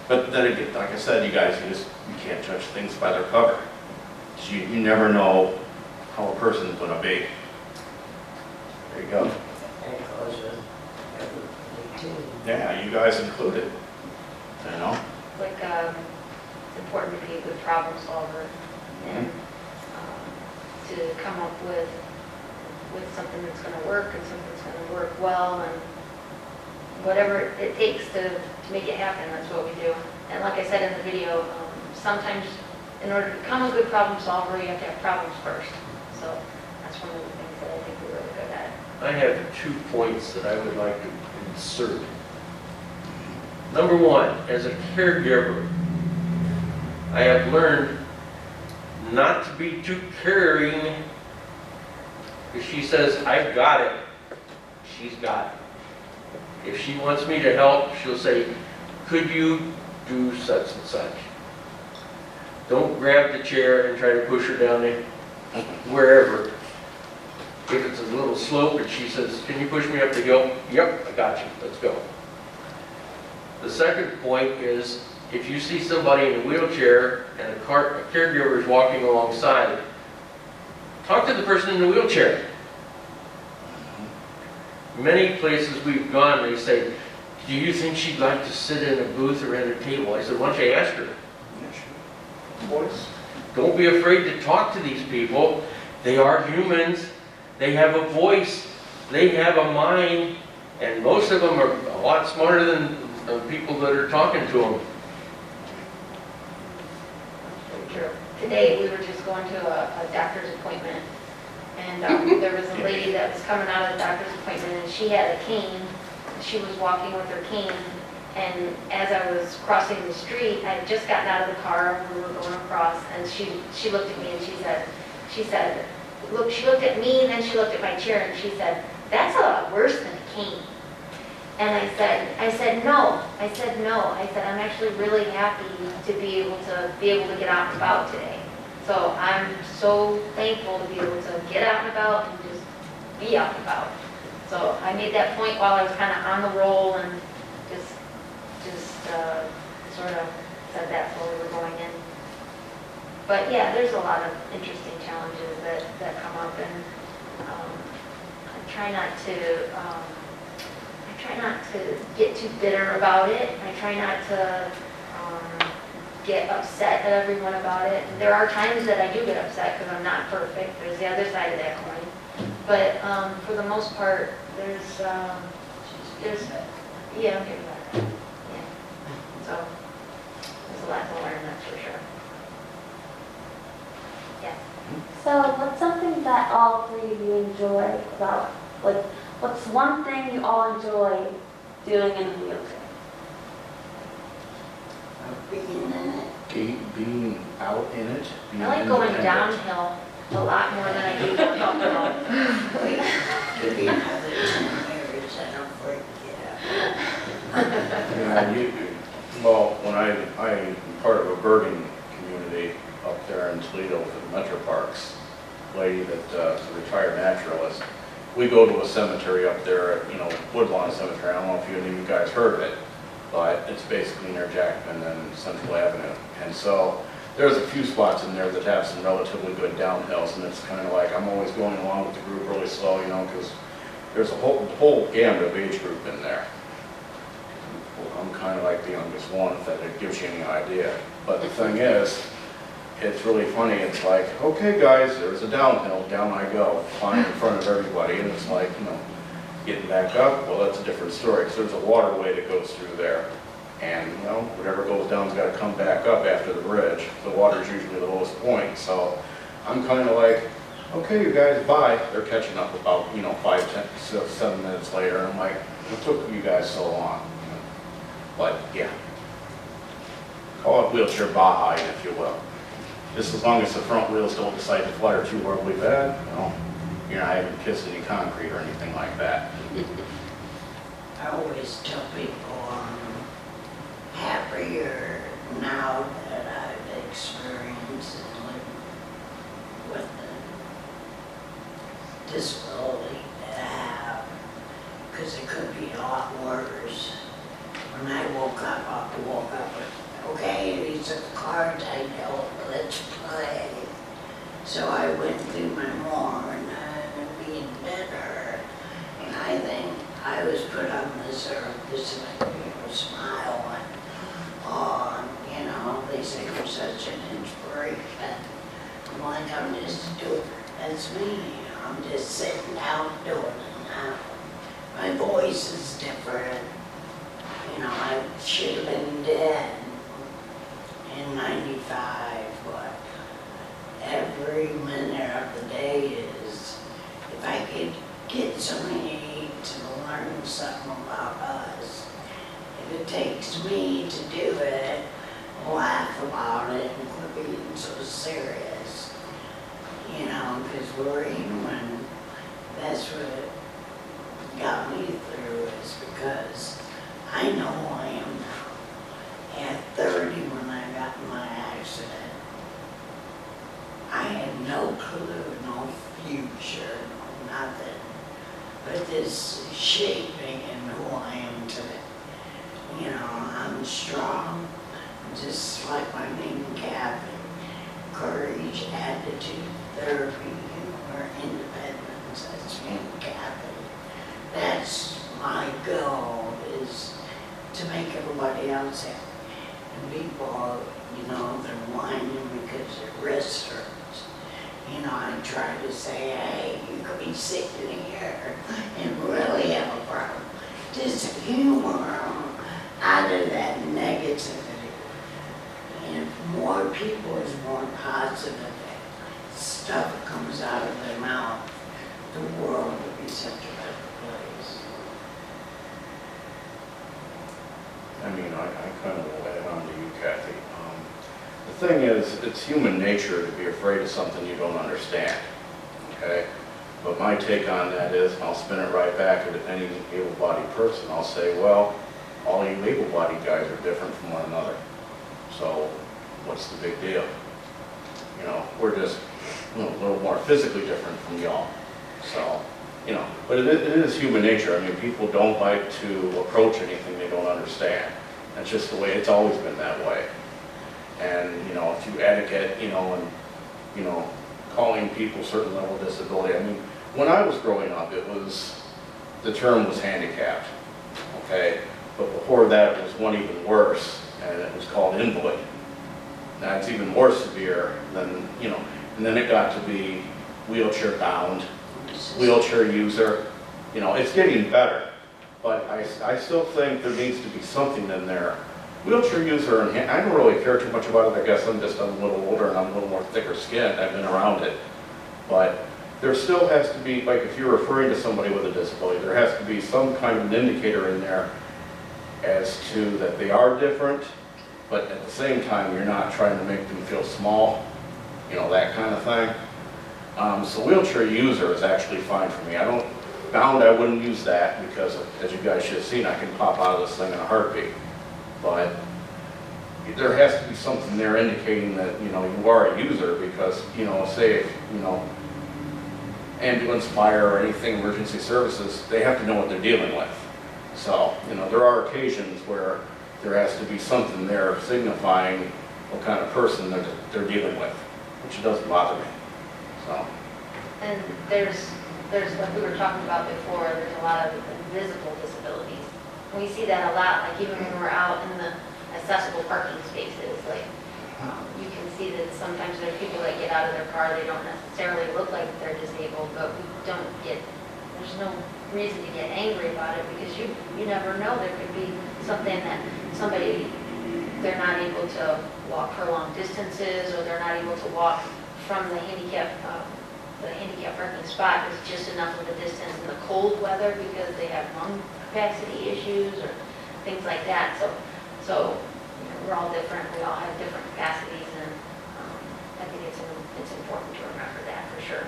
but then again, like I said, you guys, you can't judge things by their cover. You never know how a person's going to be. There you go. Yeah, you guys included. Like, it's important to be a good problem solver and to come up with something that's going to work and something that's going to work well, and whatever it takes to make it happen, that's what we do. And like I said in the video, sometimes in order to become a good problem solver, you have to have problems first. So that's one of the things that I think we're really good at. I have 2 points that I would like to insert. Number one, as a caregiver, I have learned not to be too caring. If she says, I've got it, she's got it. If she wants me to help, she'll say, could you do such and such? Don't grab the chair and try to push her down there, wherever. If it's a little slope and she says, can you push me up the hill? Yep, I got you, let's go. The second point is, if you see somebody in a wheelchair and a caregiver is walking alongside, talk to the person in the wheelchair. Many places we've gone, they say, do you think she'd like to sit in a booth or at a table? I said, why don't you ask her? Voice. Don't be afraid to talk to these people. They are humans. They have a voice. They have a mind. And most of them are a lot smarter than the people that are talking to them. Today, we were just going to a doctor's appointment, and there was a lady that was coming out of the doctor's appointment, and she had a cane. She was walking with her cane, and as I was crossing the street, I had just gotten out of the car, we were going across, and she looked at me and she said, look, she looked at me, and then she looked at my chair, and she said, that's a lot worse than a cane. And I said, no. I said, I'm actually really happy to be able to get out and about today. So I'm so thankful to be able to get out and about and just be out and about. So I made that point while I was kind of on the roll and just sort of said that while we were going in. But yeah, there's a lot of interesting challenges that come up, and I try not to get too bitter about it. I try not to get upset at everyone about it. And there are times that I do get upset because I'm not perfect. There's the other side of that coin. But for the most part, there's yeah, I'm getting back. Yeah. So there's a lot to learn, that's for sure. Yeah. So what's something that all three of you enjoy about, like, what's one thing you all enjoy doing in a wheelchair? Being out in it. I like going downhill a lot more than I do going uphill. Well, when I'm part of a birding community up there in Toledo for the Metro Parks, lady that's a retired naturalist. We go to a cemetery up there, Woodlawn Cemetery. I don't know if any of you guys heard of it, but it's basically near Jackman and Central Avenue. And so there's a few spots in there that have some relatively good downhills, and it's kind of like I'm always going along with the group really slow, because there's a whole gamut of age group in there. I'm kind of like the youngest one, if that gives you any idea. But the thing is, it's really funny. It's like, okay guys, there's a downhill, down I go, flying in front of everybody, and it's like, getting back up, well, that's a different story, because there's a waterway that goes through there. And, you know, whatever goes down's got to come back up after the bridge. The water's usually the lowest point, so I'm kind of like, okay, you guys, bye. They're catching up about, 5, 10, 7 minutes later. I'm like, what took you guys so long? But, yeah. Call it wheelchair Baja, if you will. Just as long as the front wheels don't decide to flutter too horribly bad, you're not having kissed any concrete or anything like that. I always tell people I'm happier now that I've experienced and lived with the disability that I have, because it could be a lot worse. When I woke up with, okay, these are the cards I know, let's play. So I went through my morning and being better, and I think I was put on this earth to make people smile, and, they say you're such an inspiration. I'm like, I'm just doing, that's me. I'm just sitting down doing it now. My voice is different. I should have been dead in 95, but every minute of the day is, if I could get somebody to learn something about us, if it takes me to do it, laugh about it and quit being so serious, because we're human. That's what got me through, is because I know who I am now. At 30, when I got in my accident, I had no clue, no future, no nothing, but this shaping in who I am today. I'm strong, just like my name, Kathy. Courage, attitude, therapy, or independence. That's me, Kathy. That's my goal, is to make everybody else happy. And people, they're whining because their wrist hurts. I try to say, hey, you could be sitting here and really have a problem. Just humor out of that negativity. And if more people is more positive, stuff that comes out of their mouth, the world would be such a better place. I kind of will add on to you, Kathy. The thing is, it's human nature to be afraid of something you don't understand, okay? But my take on that is, and I'll spin it right back at any able-bodied person, I'll say, well, all you able-bodied guys are different from one another. So what's the big deal? We're just a little more physically different from y'all. So, but it is human nature. People don't like to approach anything they don't understand. That's just the way, it's always been that way. And, if you etiquette, and, calling people certain level of disability. When I was growing up, the term was handicapped, okay? But before that, it was one even worse, and it was called invalid. Now it's even more severe than, and then it got to be wheelchair bound, wheelchair user. It's getting better, but I still think there needs to be something in there. Wheelchair user, and I don't really care too much about it. I guess I'm a little older and I'm a little more thicker skinned. I've been around it. But there still has to be, like if you're referring to somebody with a disability, there has to be some kind of an indicator in there as to that they are different, but at the same time, you're not trying to make them feel small, that kind of thing. So wheelchair user is actually fine for me. Bound, I wouldn't use that because, as you guys should have seen, I can pop out of this thing in a heartbeat. But there has to be something there indicating that, you are a user because, say if, ambulance, fire, or anything, emergency services, they have to know what they're dealing with. So, there are occasions where there has to be something there signifying what kind of person that they're dealing with, which doesn't bother me. So. And there's like we were talking about before, there's a lot of invisible disabilities. We see that a lot, like even when we're out in the accessible parking spaces, you can see that sometimes there's people that get out of their car, they don't necessarily look like they're disabled, but there's no reason to get angry about it, because you never know, there could be something that somebody, they're not able to walk for long distances, or they're not able to walk from the handicap parking spot is just enough of a distance in the cold weather because they have lung capacity issues or things like that. So you know, we're all different. We all have different capacities, and I think it's important to remember that for sure.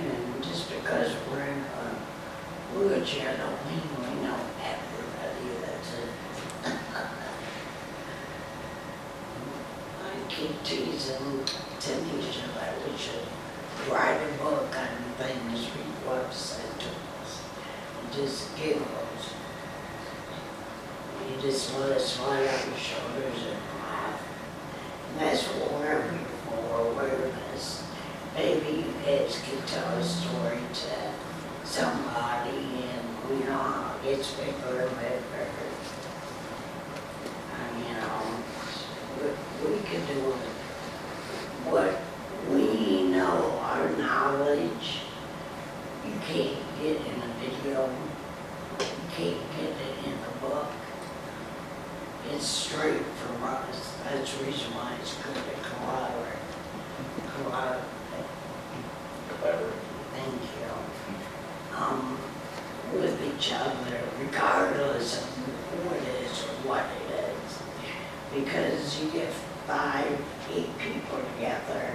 And just because we're in a wheelchair don't mean we know everybody that's it. I keep teasing Tanisha that we should write a book on things people have said to us. And just giggles. You just let us slide out your shoulders and laugh. And that's what we're here for, awareness. Maybe you guys can tell a story to somebody, and you know how it gets bigger and bigger. And you know, we can do it. What we know, our knowledge, you can't get in a video, you can't get it in a book. It's straight from us. That's the reason why it's good to collaborate. Thank you. With each other, regardless of who it is or what it is. Because you get 5, 8 people together,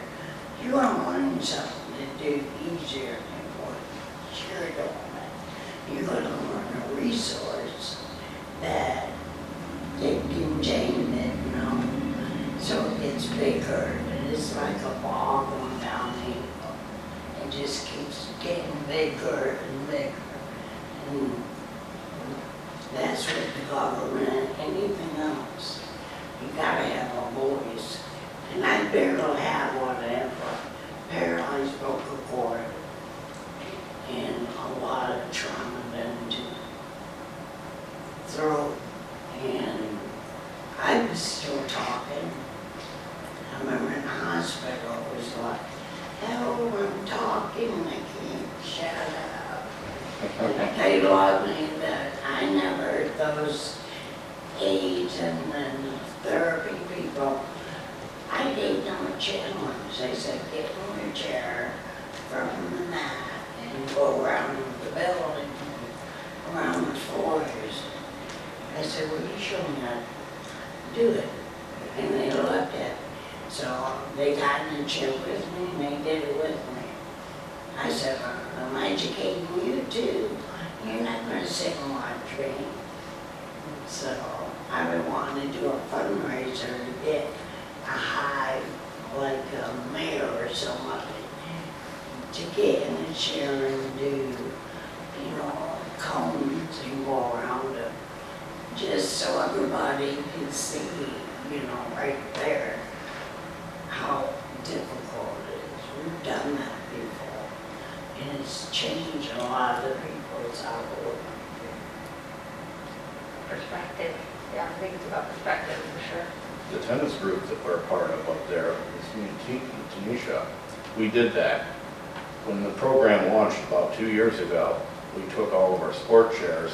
you're going to learn something to do easier than what you're doing. You're going to learn a resource that they can change it, you know. So it gets bigger, and it's like a ball going down the hill. It just keeps getting bigger and bigger. And that's what the government, anything else. You gotta have a voice. And I barely have one. I have a paralyzed vocal cord and a lot of trauma done to throat. And I was still talking. I remember in the hospital, it was like, oh, I'm talking, I can't shut up. They love me, but I never heard those aides and then therapy people. I gave them a challenge. They said, get in your chair from the mat and go around the building, around the floors. I said, well, you show me how to do it. And they looked at it. So they got in the chair with me and they did it with me. I said, I'm educating you too. You're not going to sit and watch me. So I've been wanting to do a fundraiser to get a hive, like a mayor or somebody, to get in a chair and do, you know, cones and go around it. Just so everybody can see, you know, right there, how difficult it is. We've done that before, and it's changed a lot of the people's outlook. Perspective. Yeah, I think it's about perspective for sure. The tennis group that we're a part of up there, is me and Tanisha, we did that. When the program launched about 2 years ago, we took all of our sport chairs.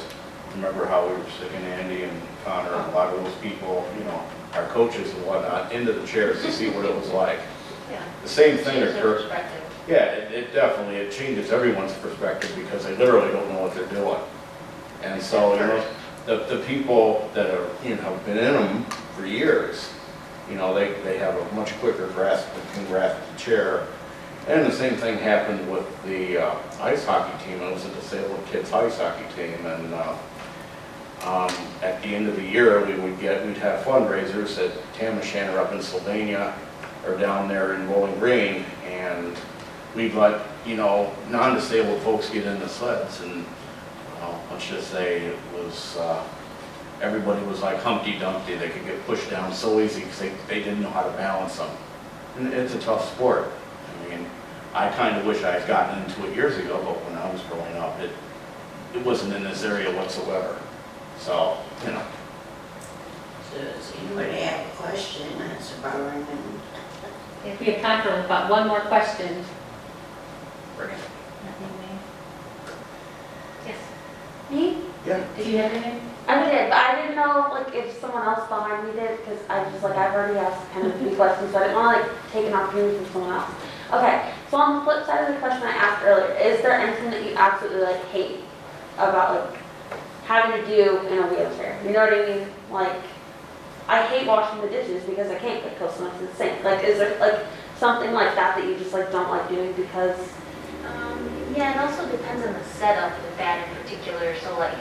Remember how we were sticking Andy and Connor and a lot of those people, you know, our coaches and whatnot, into the chairs to see what it was like. Yeah. The same thing Changes their occurred. perspective. Yeah, it definitely, it changes everyone's perspective because they literally don't know what they're doing. And so, you know, the people that are, you know, have been in them for years, you know, they have a much quicker grasp, can grasp the chair. And the same thing happened with the ice hockey team. It was a disabled kids ice hockey team, and at the end of the year, we'd have fundraisers at Tamashan or up in Sylvania or down there in Bowling Green, and we'd let, you know, non-disabled folks get in the sleds, and let's just say it was, everybody was like Humpty Dumpty. They could get pushed down so easy because they didn't know how to balance them. And it's a tough sport. I mean, I kind of wish I had gotten into it years ago, but when I was growing up, it wasn't in this area whatsoever. So, you know. Does anybody have a question? That's about right. If we have time for about one more question. Bring it. Yeah, Me? Yeah. Did you have anything? I did, but I didn't know like if someone else behind me did, because I just like, I've already asked kind of a few questions, so I didn't want to like take an opportunity from someone else. Okay, so on the flip side of the question I asked earlier, is there anything that you absolutely like hate about like having to do in a wheelchair? You know what I mean? Like, I hate washing the dishes because I can't get close enough to the sink. Like, is there like something like that that you just like don't like doing because? Yeah, it also depends on the setup with that in particular. So like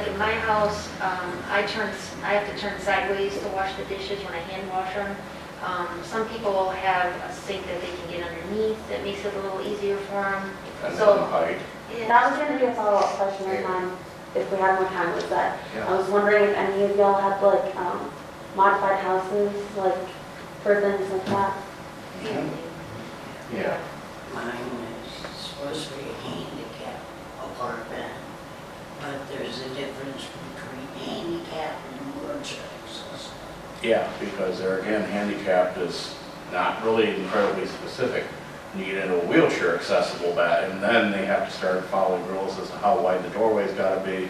in my house, I have to turn sideways to wash the dishes when I hand wash them. Some people have a sink that they can get underneath that makes it a little easier for them. Depends So on the height. yeah, That was gonna be a follow-up question of mine, if we had more time, was that I was wondering if any of y'all had like modified houses, like for things like that. Yeah. Mine is supposed to be a handicap apartment, but there's a difference between handicap and wheelchair accessible. Yeah, because there again, handicapped is not really incredibly specific. You get into a wheelchair accessible bat, and then they have to start following rules as to how wide the doorway's gotta be.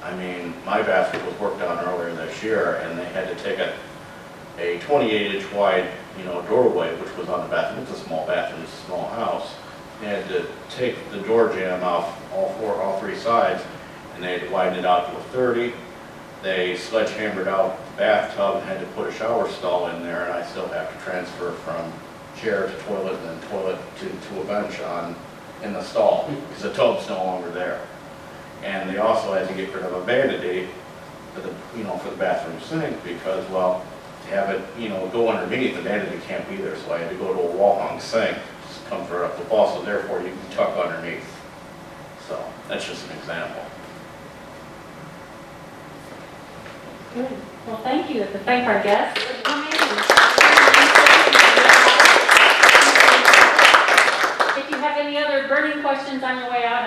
I mean, my bathroom was worked on earlier this year, and they had to take a 28-inch wide, doorway, which was on the bathroom. It's a small bathroom, it's a small house. They had to take the door jamb off all three sides, and they had to widen it out to a 30. They sledgehammered out the bathtub and had to put a shower stall in there, and I still have to transfer from chair to toilet and then toilet to a bench in the stall, because the tub's no longer there. And they also had to get rid of a vanity for the bathroom sink, because, well, to have it, go underneath, the vanity can't be there, so I had to go to a wall-hung sink, just comes right up the wall, so therefore you can tuck underneath. So, that's just an example. Good. Well, thank you. To thank our guests for coming. If you have any other burning questions on your way out,